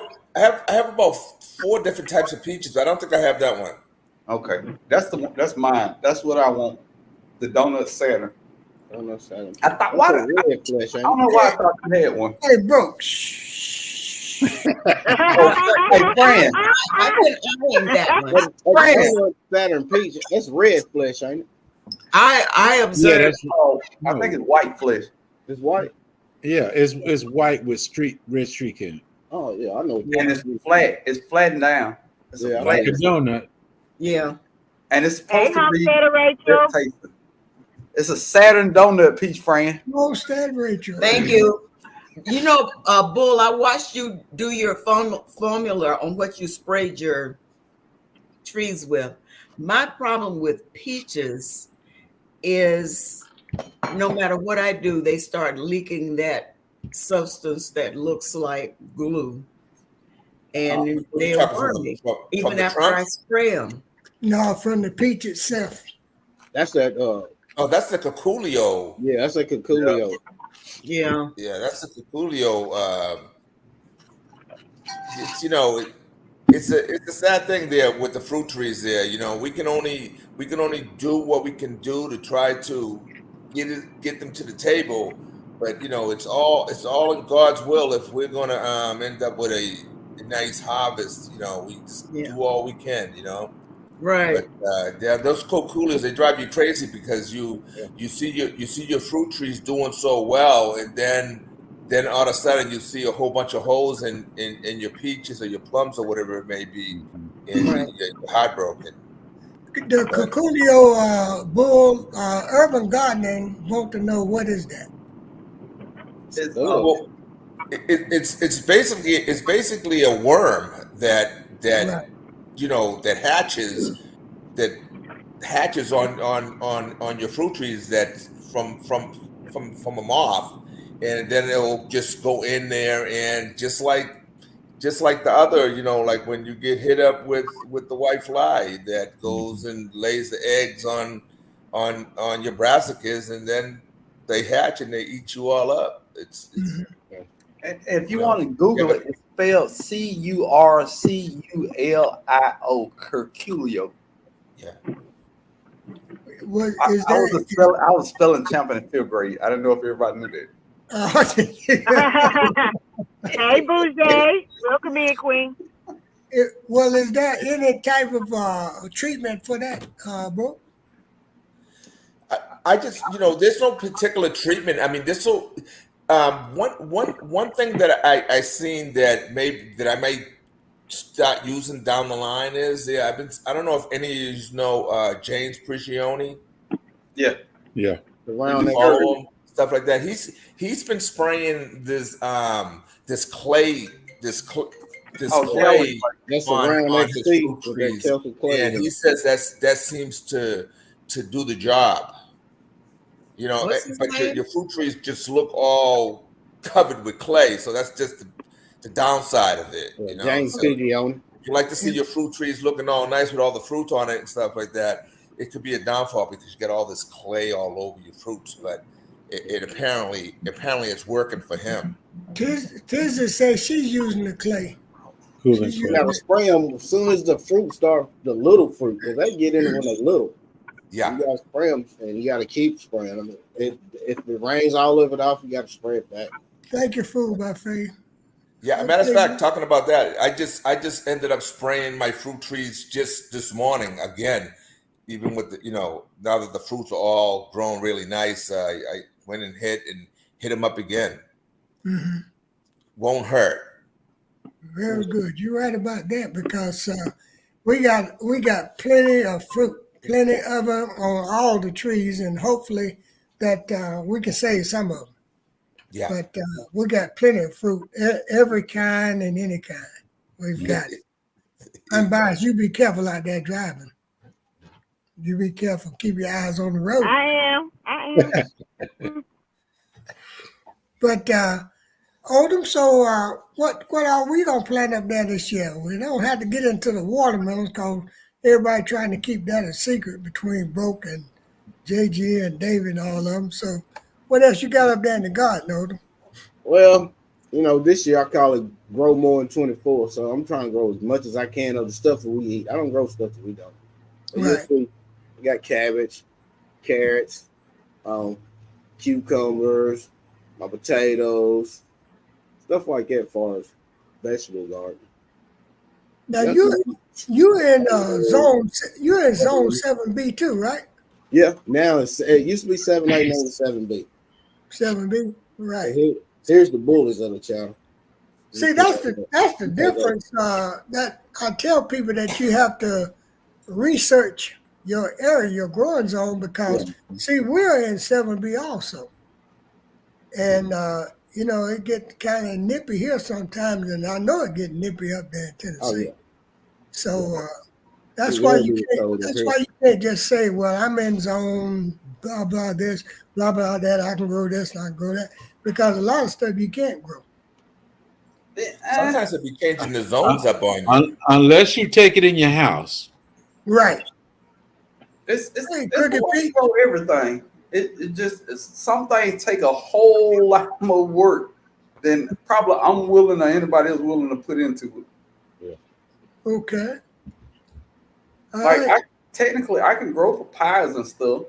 about 4 different types of peaches, but I don't think I have that one. Okay, that's the one. That's mine. That's what I want. The donut Saturn. I don't know, Saturn. I thought. Why? That's a red flesh, I ain't don't know why I thought you had one. Hey, Broke. Hey, Fran. I couldn't aim that one. it? That's Saturn peach. That's red flesh, ain't it? I Yeah, observed. that's Oh, I think it's white flesh. It's white. yeah, it's white with red streak in it. Oh yeah, I know. And it's flat. It's flattened down. It's Yeah, a Like flat. a donut. Yeah. And it's Hey, supposed to be Homestead Rachel. good tasting. It's a Saturn donut peach, Fran. Most that Rachel. Thank you. Bull, I watched you do your formula on what you sprayed your trees with. My problem with peaches is no matter what I do, they start leaking that substance that looks like glue. And What are you they're talking wormy, from even the after I trunk? spray them. No, from the peach itself. That's that. Oh, that's the Coolio. Yeah, that's like a coolio. Yeah. Yeah, that's the Coolio. It's it's a sad thing there with the fruit trees there. We can only do what we can do to try to get them to the table, but it's all in God's will. If we're gonna end up with a nice harvest, we just Yeah. do all we can. Right. But those coolers, they drive you crazy because you see your fruit trees doing so well, and then all of a sudden you see a whole bunch of holes in your peaches or your plums or whatever it may be, and Right. you're heartbroken. The But Cocolio bull urban gardening want to know what is that? It's, well, it's basically a worm Right. that hatches on your fruit trees that from a moth, and then it'll just go in there, and just like the other, like when you get hit up with the white fly that goes and lays the eggs on your brassicas, and then they hatch and they eat you all up. It's Mhm. and if you you know want to Google yeah, it, it's spelled Curculio. Curculio. yeah. What I, is I was a that? spell, I was spelling champion in 5th grade. I didn't know if everybody knew that. Hey, Bouger. Welcome in, Queen. Well, is there any type of treatment for that, bro? I just, there's no particular treatment. I mean, this will one thing that I seen that I may start using down the line is, I don't know if any of you know James Prigioni. Yeah, Yeah. The If you round egg. follow him, stuff like that. He's been spraying this oh, Kelly. clay That's the round on egg his seed fruit with that trees, calcium clay and in he it. says that seems to do the job. What's his But your name? fruit trees just look all covered with clay, so that's just the downside of it. James So Pigeon. if you like to see your fruit trees looking all nice with all the fruit on it and stuff like that, it could be a downfall because you get all this clay all over your fruits. But it apparently it's working for him. Tizzy says she's using the clay. Cooling She's You clay. using gotta it. spray them as soon as the fruit start, the little fruit, because they get in it when they're little. Yeah, You gotta spray them, and you gotta keep spraying them. If it rains all of it off, you gotta spray it back. Thank you, food by faith. yeah. Matter of fact, talking about that, I just ended up spraying my fruit trees just this morning again. Even with now that the fruits are all grown really nice, I went and hit them up again. Hmm. Won't hurt. Very good. You're right about that because we got plenty of fruit, plenty of them on all the trees, and hopefully that we can save some of them. Yeah. But we got plenty of fruit, every kind and any kind. We've got it. Unbiased, you be careful out there driving. You be careful. Keep your eyes on the road. I am. But Odom, so what are we gonna plant up there this year? We don't have to get into the watermelons because everybody trying to keep that a secret between Broke and JG and David and all of them. So what else you got up there in the garden, Odom? Well, this year I call it grow more in 24. So I'm trying to grow as much as I can of the stuff that we eat. I don't grow stuff that we don't. So you'll Right. see, we got cabbage, carrots, cucumbers, my potatoes, stuff like that. As far as vegetable garden. Now That's you're in zone 7B too, right? Yeah, now it used to be 7A, now it's 7B. 7B, right? Here's the bullets of the channel. See, that's the difference. That I tell people that you have to research your area, your growing zone, because see, we're in 7B also, and you know, it get kind of nippy here sometimes, and I know it get nippy up there in Tennessee. Oh yeah. So that's It why will you be can't. cold up That's here. why you can't just say, "Well, I'm in zone, blah blah this, blah blah that. I can grow this, and I can grow that," because a lot of stuff you can't grow. Sometimes they be changing the zones up on you. Unless you take it in your house. Right. It's Hey, the Crooked way Pete. to grow everything. It just some things take a whole lot more work than probably I'm willing or anybody else willing to put into it. Okay. All Like right. I technically I can grow papayas and stuff,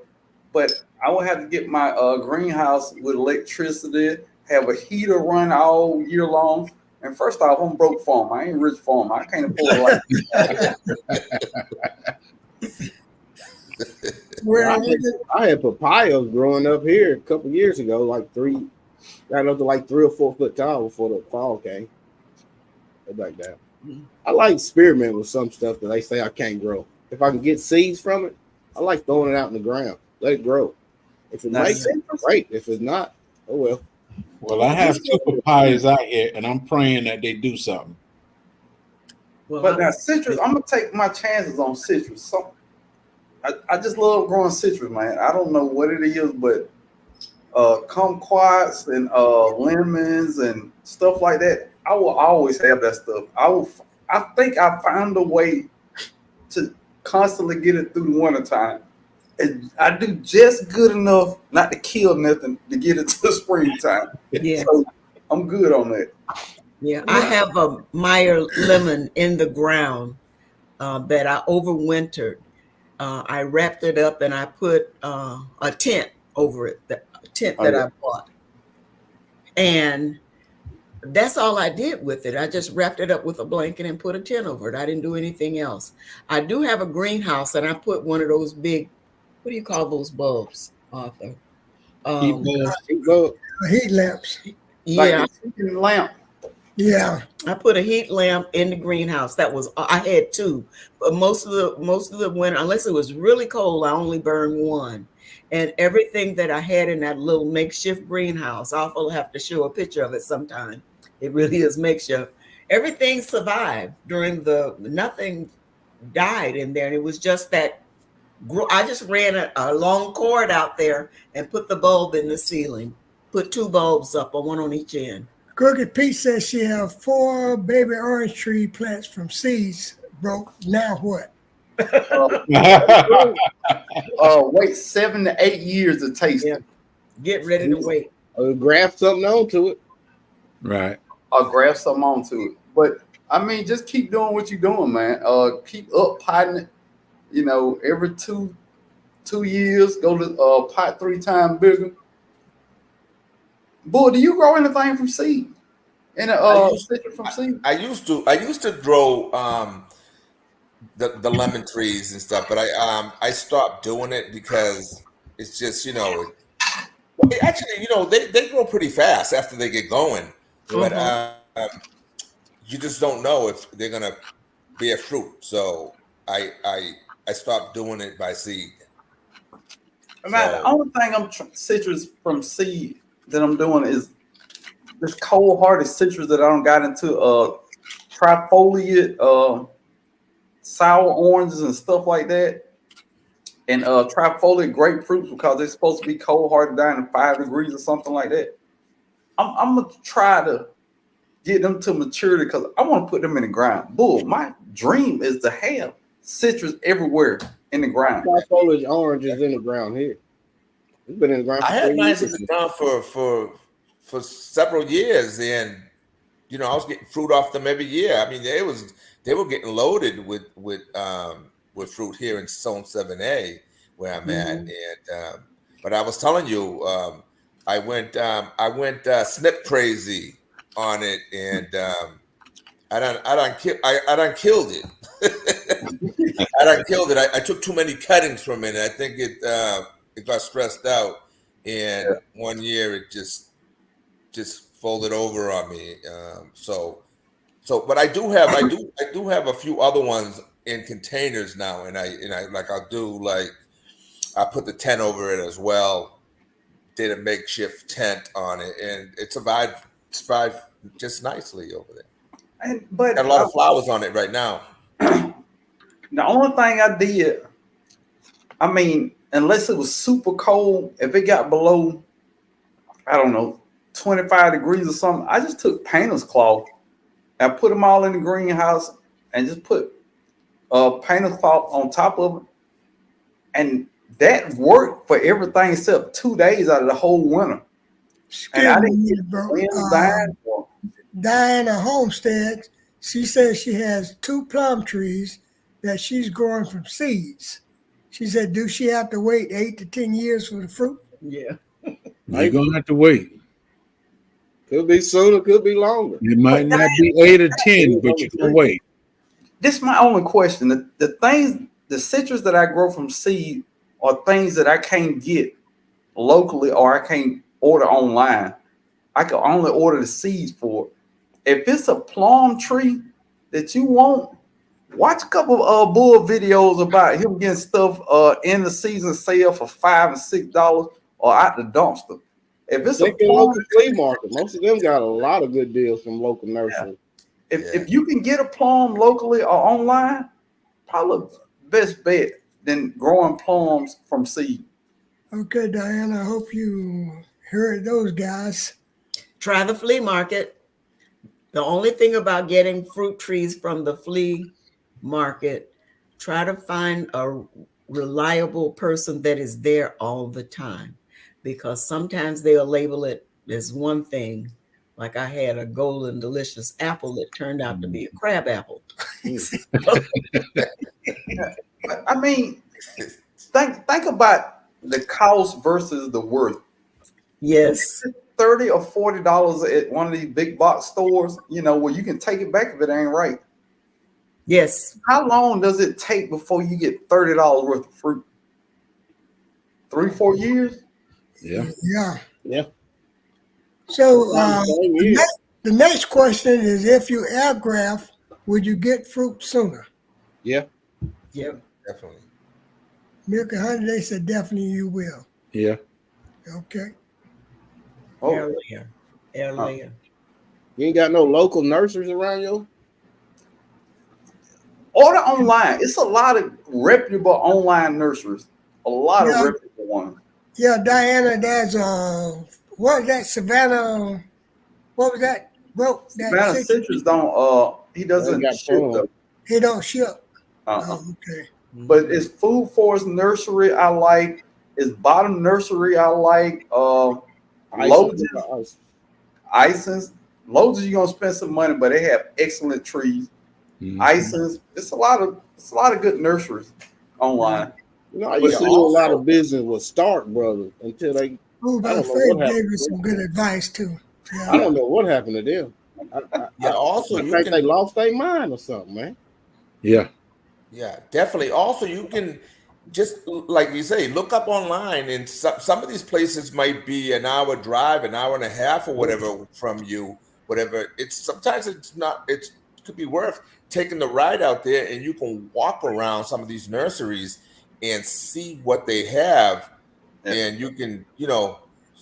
but I would have to get my greenhouse with electricity, have a heater run all year long. And first off, I'm broke farm. I ain't rich farm. I can't afford Well, I had papayas growing up here a couple years ago, like got up to like 3 or 4 foot tall before the fall came. They're back down. I like experiment with some stuff that they say I can't grow. If I can get seeds from it, I like throwing it out in the ground. Let it grow. If it makes sense, great. If it's not, oh well. Well, I have 2 papayas out here, and I'm praying that they do something. Well, But now citrus, I'm gonna take my chances on citrus. So I just love growing citrus, man. I don't know what it is, but kumquats and lemons and stuff like that. I will always have that stuff. I think I found a way to constantly get it through the wintertime. And I do just good enough not to kill nothing to get it to the springtime. yeah. So I'm good on that. Yeah, I have a Meyer lemon in the ground that I overwintered. I wrapped it up and I put a tent over it, a tent that I bought. And that's all I did with it. I just wrapped it up with a blanket and put a tent over it. I didn't do anything else. I do have a greenhouse and I put one of those big, what do you call those bulbs, Arthur? heat lamps. Yeah. Like a chicken lamp. Yeah. I put a heat lamp in the greenhouse. That was, I had 2, but most of the winter, unless it was really cold, I only burned 1. And everything that I had in that little makeshift greenhouse, I'll have to show a picture of it sometime. It really is makeshift. Everything survived during nothing died in there. And it was just that, I just ran a long cord out there and put the bulb in the ceiling, put 2 bulbs up, one on each end. Crooked Pete says she have 4 baby orange tree plants from seeds broke. Now what? Wait 7 to 8 years to taste it. Get ready to wait. Graft something onto it. Right. Or grab something onto it. But I mean, just keep doing what you're doing, man. Keep up potting it. You know, every two years, go to pot 3 times bigger. Boy, do you grow anything from seed? I used to grow the lemon trees and stuff, but I stopped doing it because it's just, actually, they grow pretty fast after they get going, but you just don't know if they're gonna bear fruit. So I stopped doing it by seed. The only thing I'm citrus from seed that I'm doing is this cold-hearted citrus that I don't got into trifoliate sour oranges and stuff like that, and trifoliate grapefruits because they're supposed to be cold-hearted down in 5 degrees or something like that. I'm gonna try to get them to maturity because I want to put them in the ground. My dream is to have citrus everywhere in the ground. Trifoliate orange is in the ground here. It's been in the ground. I had mine in the ground for several years, and I was getting fruit off them every year. I mean, they were getting loaded with fruit here in Zone 7A where I'm at, and but I was telling you, I went snip crazy on it, and I done killed it. I took too many cuttings from it. I think it got stressed out, and one year it just folded over on me. But I do have a few other ones in containers now, and I put the tent over it as well, did a makeshift tent on it, and it survived just nicely over there. But Got a lot of flowers on it right now. the only thing I did, I mean, unless it was super cold, if it got below, I don't know, 25 degrees or something, I just took painter's cloth and put them all in the greenhouse and just put painter's cloth on top of it. And that worked for everything except 2 days out of the whole winter. And I didn't get winds dying. Diana Homestead, she says she has 2 plum trees that she's growing from seeds. She said, do she have to wait 8 to 10 years for the fruit? Yeah. You're going to have to wait. Could be sooner, could be longer. It might not be 8 or 10, but you can wait. This is my only question. The things, the citrus that I grow from seed are things that I can't get locally or I can't order online. I can only order the seeds for it. If it's a plum tree that you want, watch a couple of bull videos about him getting stuff in the season sale for $5 and $6 or out the dumpster. If it's a local flea market, most of them got a lot of good deals from local nurseries. Yeah. If you can get a plum locally or online, probably the best bet than growing plums from seed. Okay, Diana, I hope you heard those guys. Try the flea market. The only thing about getting fruit trees from the flea market, try to find a reliable person that is there all the time, because sometimes they'll label it as one thing. Like I had a golden delicious apple that turned out to be a crab apple. I mean, think about the cost versus the worth. Yes. $30 or $40 at one of these big box stores, you know, where you can take it back if it ain't right. Yes. How long does it take before you get $30 worth of fruit? 3-4 years? Yeah. Yeah. So the next question is, if you air graft, would you get fruit sooner? Yeah. Yeah. Definitely. Milk and Honey, they said definitely you will. Yeah. Okay. Earlier. You ain't got no local nurseries around you? Order online. It's a lot of reputable online nurseries. A lot of reputable ones. Yeah, Diana, there's what was that, Savannah? What was that? Broke that Savannah Citrus don't he doesn't ship them. He don't ship. Okay. But it's Food Forest Nursery I like. It's Bottom Nursery I like. Isons. Loads you're gonna spend some money, but they have excellent trees. Isons. It's a lot of good nurseries online. You know, I used to do a lot of business with Stark Brothers until they. My friend gave me some good advice too. Yeah. I don't know what happened to them. Also, I think they lost their mind or something, man. Yeah. Yeah, definitely. Also, you can just, like you say, look up online, and some of these places might be an hour drive, an hour and a half, or whatever from you. Whatever. Sometimes it's not. It could be worth taking the ride out there, and you can walk around some of these nurseries and see what they have, and you can,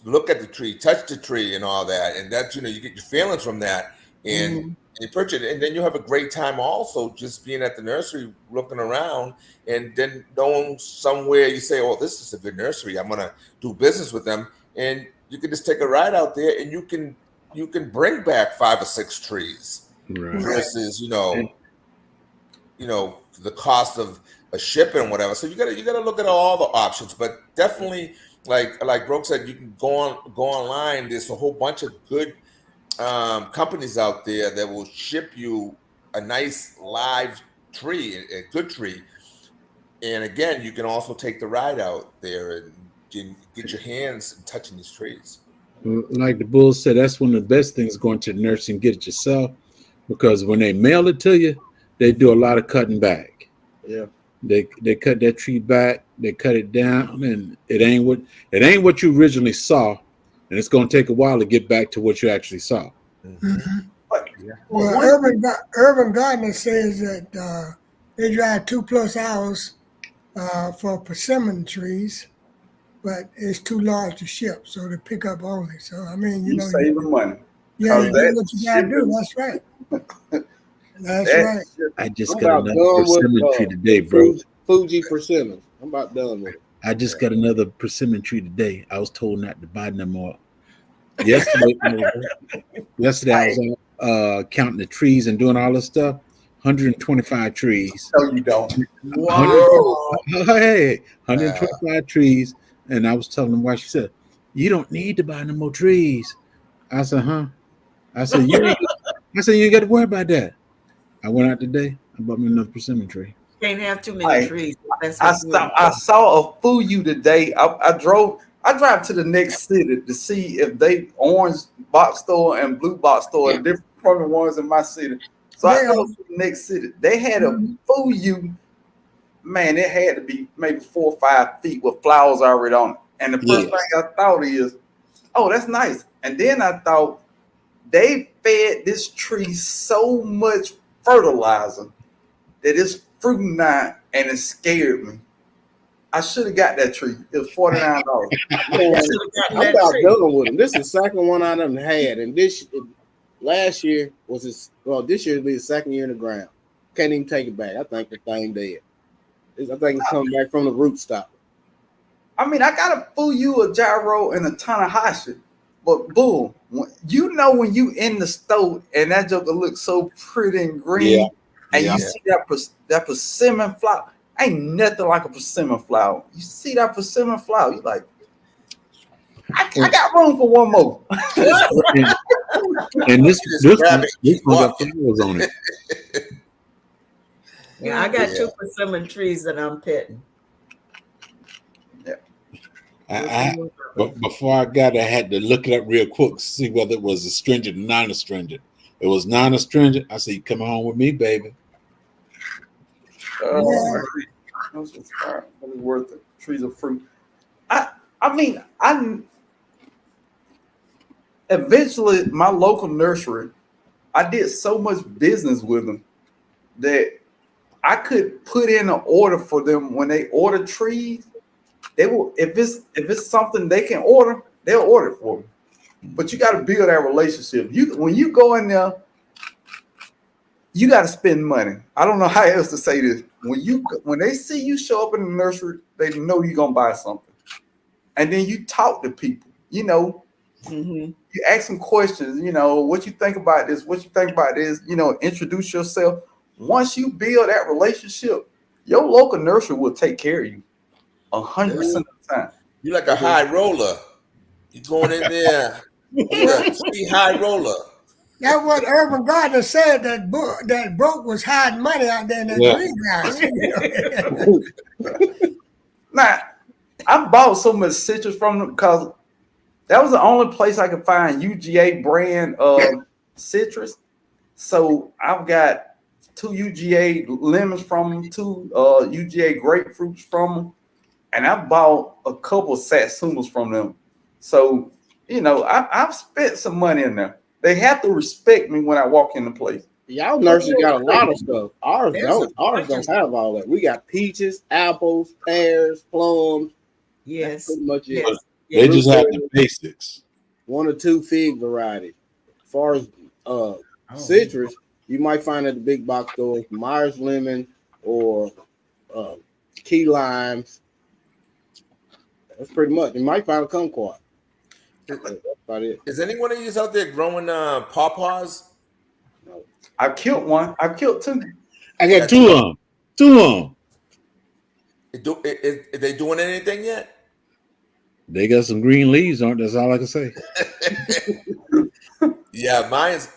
look at the tree, touch the tree, and all that, and that, you get your feelings from that, and you purchase it, and then you have a great time also just being at the nursery, looking around, and then knowing somewhere you say, oh, this is a good nursery, I'm gonna do business with them, and you can just take a ride out there, and you can bring back 5 or 6 trees, versus the cost of a shipping, whatever. So you gotta look at all the options, but definitely, like Brooke said, you can go online. There's a whole bunch of good companies out there that will ship you a nice live tree, a good tree. And again, you can also take the ride out there and get your hands touching these trees. Like the Bull said, that's one of the best things, going to the nursery and get it yourself, because when they mail it to you, they do a lot of cutting back. Yeah. They cut that tree back, they cut it down, and it ain't what you originally saw, and it's going to take a while to get back to what you actually saw. Well, Urban Gardener says that they drive 2+ hours for persimmon trees, but it's too large to ship, so to pick up only. So I mean, You saving money. yeah, you 'Cause do that what you gotta do. shipping, That's right. That's that right. shipping. I just I'm got about another done with persimmon tree today, bro. Fuji persimmons. I'm about done with it. I just got another persimmon tree today. I was told not to buy no more. Yesterday, yesterday I was counting the trees and doing all this stuff. 125 trees. No, you don't. 100, Wow. hey, 125 trees. And I was telling them why. She said, "You don't need to buy no more trees." I said, "Huh?" I said, "You ain't." I said, "You ain't got to worry about that." I went out today. I bought me another persimmon tree. Can't have too many Hey, trees. That's I what's good. saw a Fuyu today. I drive to the next city to see if they orange box store and blue box store are different from the ones in my city. So I They drove to the next city. They had a Fuyu, man, it had to be maybe 4 or 5 feet with flowers already on it. And the first Yes. thing I thought is, oh, that's nice. And then I thought they fed this tree so much fertilizer that it's fruiting now, and it scared me. I should have got that tree. It was $49. Man, Should've gotten I'm that about tree. done with them. This is the second one I done had, and last year was this year will be the second year in the ground. Can't even take it back. I think the thing dead. I think it's coming back from the root stock. I mean, I got a Fuyu, a gyro, and a Tanahashi. But boom, you know when you in the store and that joker looks so pretty and green, Yeah, and yeah. you see that persimmon flower, ain't nothing like a persimmon flower. You see that persimmon flower, you like, I got room for one more. And this Just grab it, this keep one got walking. flowers on it. Yeah, I got 2 persimmon trees that I'm petting. But before I got it, I had to look it up real quick to see whether it was astringent or non-astringent. It was non-astringent. I said, "Come on with me, baby." It's worth it. Trees of fruit. I mean, eventually my local nursery, I did so much business with them that I could put in an order for them when they order trees. They will, if it's something they can order, they'll order it for me. But you got to build that relationship. When you go in there, you got to spend money. I don't know how else to say this. When they see you show up in the nursery, they know you're gonna buy something, and then you talk to people. You ask them questions. What you think about this? What you think about this? Introduce yourself. Once you build that relationship, your local nursery will take care of you 100% of the time. You're like a high roller. You're going in there with a speed high roller. That's what Urban Gardner said. That broke was hiding money out there in that greenhouse. Now, I bought so much citrus from them because that was the only place I could find UGA brand citrus. So I've got 2 UGA lemons from them, 2 UGA grapefruits from them, and I bought a couple satsumas from them. So I've spent some money in there. They have to respect me when I walk in the place. Y'all nursery got a lot of stuff. Ours There's don't. a Ours bunch don't of have all that. We got peaches, apples, pears, plums. Yes. That's pretty much it. Yes. They just have the basics. 1 or 2 fig varieties. As far as citrus, you might find at the big box stores Myers lemon or key limes. That's pretty much. You might find a kumquat. That's about it. Is anyone of you out there growing pawpaws? I've killed one. I've killed 2. I got 2 of them. 2 of them. Are they doing anything yet? They got some green leaves on it. That's all I can say. Yeah, mine's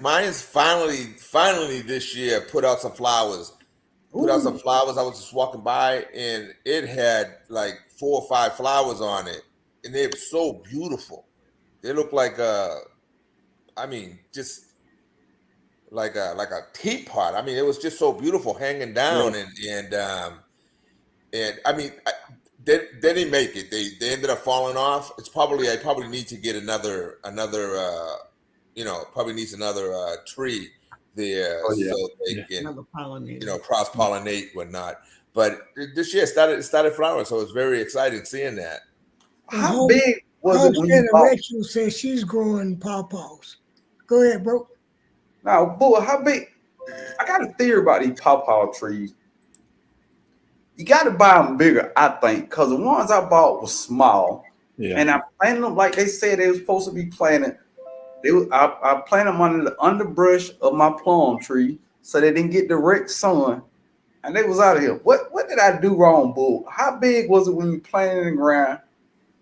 finally this year put out some flowers. I was just walking by and it had like 4 or 5 flowers on it, and they were so beautiful. They look like just like a teapot. I mean, it was just so beautiful hanging down, and I mean, they didn't make it. They ended up falling off. I probably need to get another probably needs another tree there so they can cross pollinate whatnot. But this year it started flowering, so it's very exciting seeing that. How big was it when you Homestead bought? Rachel says she's growing pawpaws. Go ahead, bro. Now, boy, how big? I got a theory about these pawpaw trees. You got to buy them bigger, I think, because the ones I bought was small, Yeah. and I planted them like they said they were supposed to be planted. I planted them under the underbrush of my plum tree so they didn't get direct sun, and they was out of here. What did I do wrong, bull? How big was it when you planted in the ground?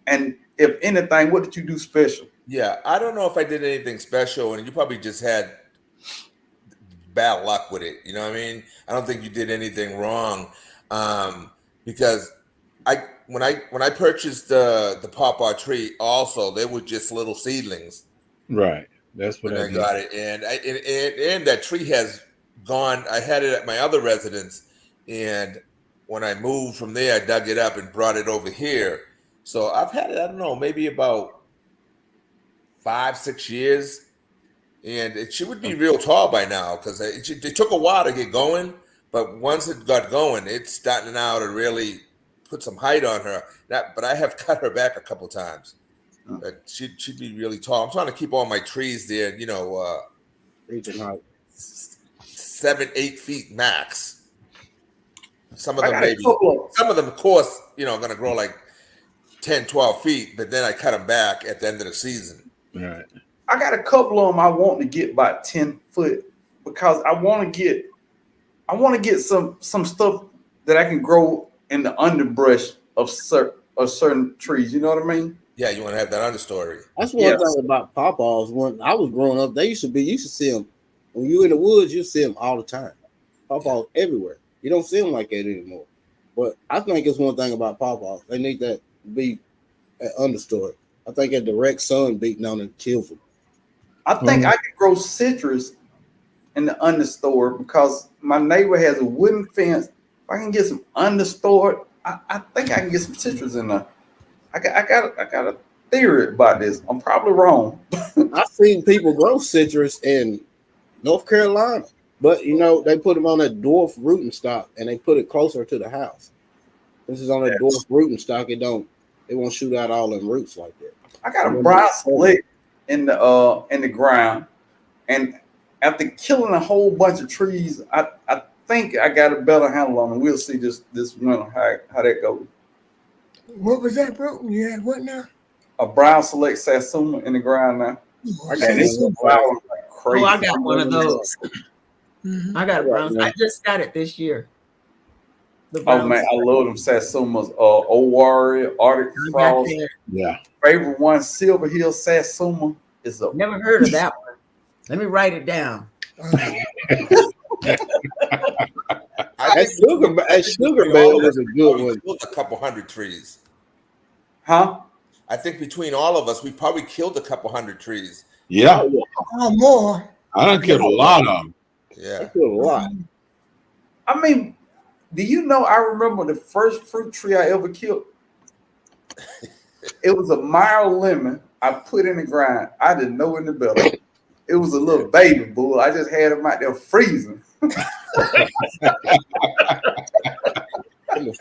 And if anything, what did you do special? Yeah, I don't know if I did anything special, and you probably just had bad luck with it. You know what I mean? I don't think you did anything wrong, because when I purchased the pawpaw tree, also they were just little seedlings Right. That's what when I I did. got it, and that tree has gone. I had it at my other residence, and when I moved from there, I dug it up and brought it over here. So I've had it. I don't know, maybe about 5-6 years. And it should be real tall by now because it took a while to get going. But once it got going, it's starting now to really put some height on her. But I have cut her back a couple times. She'd be really tall. I'm trying to keep all my trees there, Reaching height. 7-8 feet max. Some of I them got a maybe. couple Some of them, of course, going to grow like 10, 12 feet. But then I cut them back at the end of the season. Right. I got a couple of them I want to get by 10 foot because I want to get some stuff that I can grow in the underbrush of certain trees. You know what I mean? Yeah, you want to have that understory. That's one thing about pawpaws. When I was growing up, you used to see them when you in the woods. You see them all the time. Pawpaws everywhere. You don't see them like that anymore. But I think it's one thing about pawpaws. They need that to be an understory. I think that direct sun beating on it kills them. I think I could grow citrus in the understory because my neighbor has a wooden fence. If I can get some understory, I think I can get some citrus in there. I got a theory about this. I'm probably wrong. I've seen people grow citrus in North Carolina, but they put them on that dwarf rooting stock and they put it closer to the house. This is on a dwarf rooting stock. It won't shoot out all them roots like that. I got a brown split in the ground, and after killing a whole bunch of trees, I think I got a better handle on them. We'll see this winter how that goes. What was that, bro? You had what now? A brown select satsuma in the ground now. I got it flowering like crazy. Oh, I got one of those. Mhm. I got a brown. I just got it this year. Oh man, I love them satsumas. Owari, Arctic Frost. Yeah. Favorite one, Silver Hill Satsuma is a. Never heard of that one. Let me write it down. Sugar Bell is a good one. Killed a couple hundred trees. Huh? I think between all of us, we probably killed a couple hundred trees. Yeah. More. I done killed a lot of them. Yeah. I killed a lot. I mean, do you know? I remember the first fruit tree I ever killed. It was a mild lemon I put in the ground. I didn't know in the belly. It was a little baby bull. I just had him out there freezing. The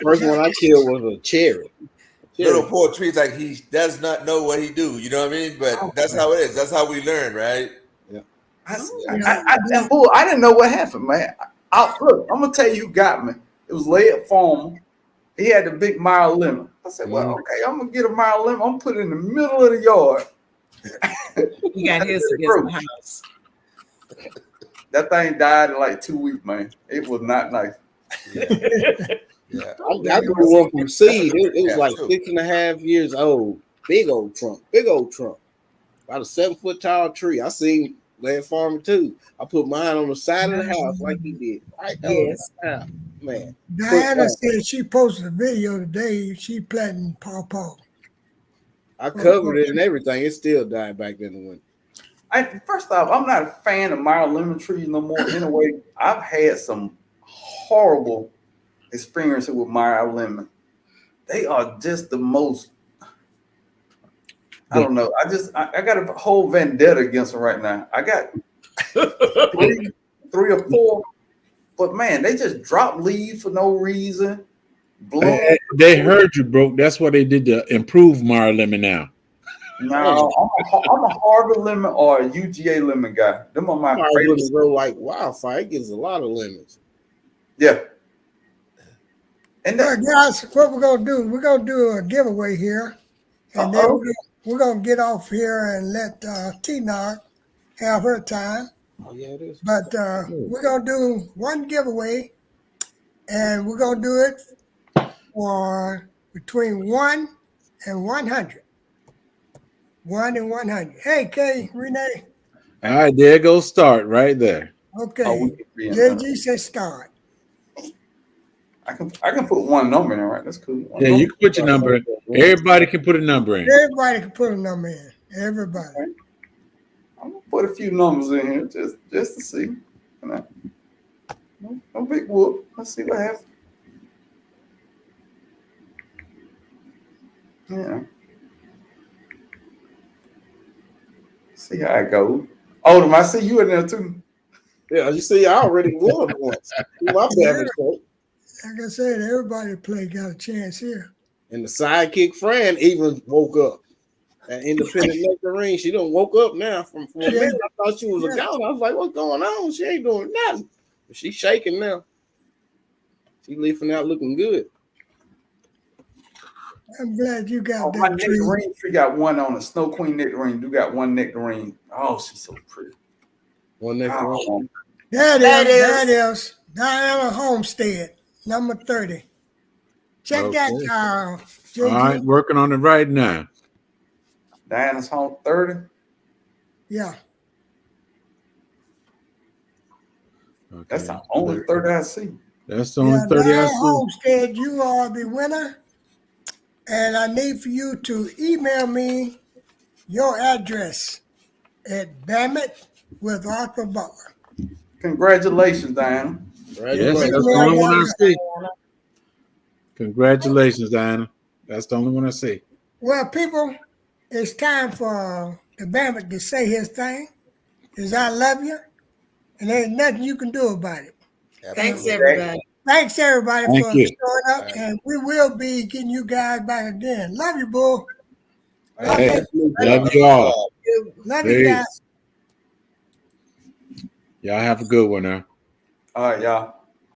first one I killed was a cherry. Little poor trees, like he does not know what he do. You know what I mean? But that's how it is. That's how we learn, right? Yeah. I didn't know what happened, man. Look, I'm gonna tell you who got me. It was Lead Farmer. He had the big mild lemon. I said, well, okay, I'm gonna get a mild lemon. I'm gonna put it in the middle of the yard. He got his against the house. That thing died in like 2 weeks, man. It was not nice. Yeah. I grew one from seed. It was like 6.5 years old. Big old trunk. About a 7-foot tall tree. I seen Land Farmer too. I put mine on the side of the house like he did. Right there. Man. Diana said she posted a video today. She planting pawpaw. I covered it and everything. It still died back in the winter. First off, I'm not a fan of mild lemon trees no more. Anyway, I've had some horrible experiences with mild lemon. They are just the most. I don't know. I got a whole vendetta against them right now. I got three or four, but man, they just drop leaves for no reason. Bloom. They heard you, broke. That's what they did to improve Mara Lemon now. No, I'm a Harvard lemon or a UGA lemon guy. Them are my Mara favorite. lemons grow like wildfire. It gives a lot of lemons. Yeah. And Well, guys, what we're gonna do? We're gonna do a giveaway here, and then we're gonna get off here and let T-Nog have her time. Oh yeah, it is. But we're gonna do one giveaway, and we're gonna do it for between 1 and 100. 1 and 100. Hey, Kay, Renee. All right, there goes start right there. Okay. we can be in JG says start. I can put one number in, right? That's cool. One Yeah, number. you can put your number in. Everybody can put a number in. Everybody can put a number in. Everybody. I'm gonna put a few numbers in here just to see. No big whoop. Let's see what happens. Yeah. See how it goes. Oh, I see you in there too. Yeah, you see, I already won once. My bad mistake. Like I said, everybody play got a chance here. And the sidekick friend even woke up. That independent nectarine, she done woke up now from a minute. I thought she was a gown. I was like, what's going on? She ain't doing nothing. But she's shaking now. She leafing out looking good. I'm glad you got My that tree. nectarine tree got one on it. Snow Queen nectarine do got one nectarine. Oh, she's so pretty. One nectarine. Oh, That is Diana Homestead, number 30. Check that Okay. out. All right, working on it right now. Diana's home 30. Yeah. Okay. That's the only 30 I see. That's the only 30 I Diana see. Homestead, you are the winner. And I need for you to email me your address at Bammitt with Arthur Butler. Congratulations, Diana. Yes, that's the only one I see. Congratulations, Diana. That's the only one I see. Well, people, it's time for the Bammitt to say his thing. Is I love you, and there's nothing you can do about it. Thanks, everybody. Thanks, everybody, Thank for you. showing up, and we will be getting you guys back again. Love you, boo. Hey, love you all. Love you guys. Y'all have a good one now. All right, y'all.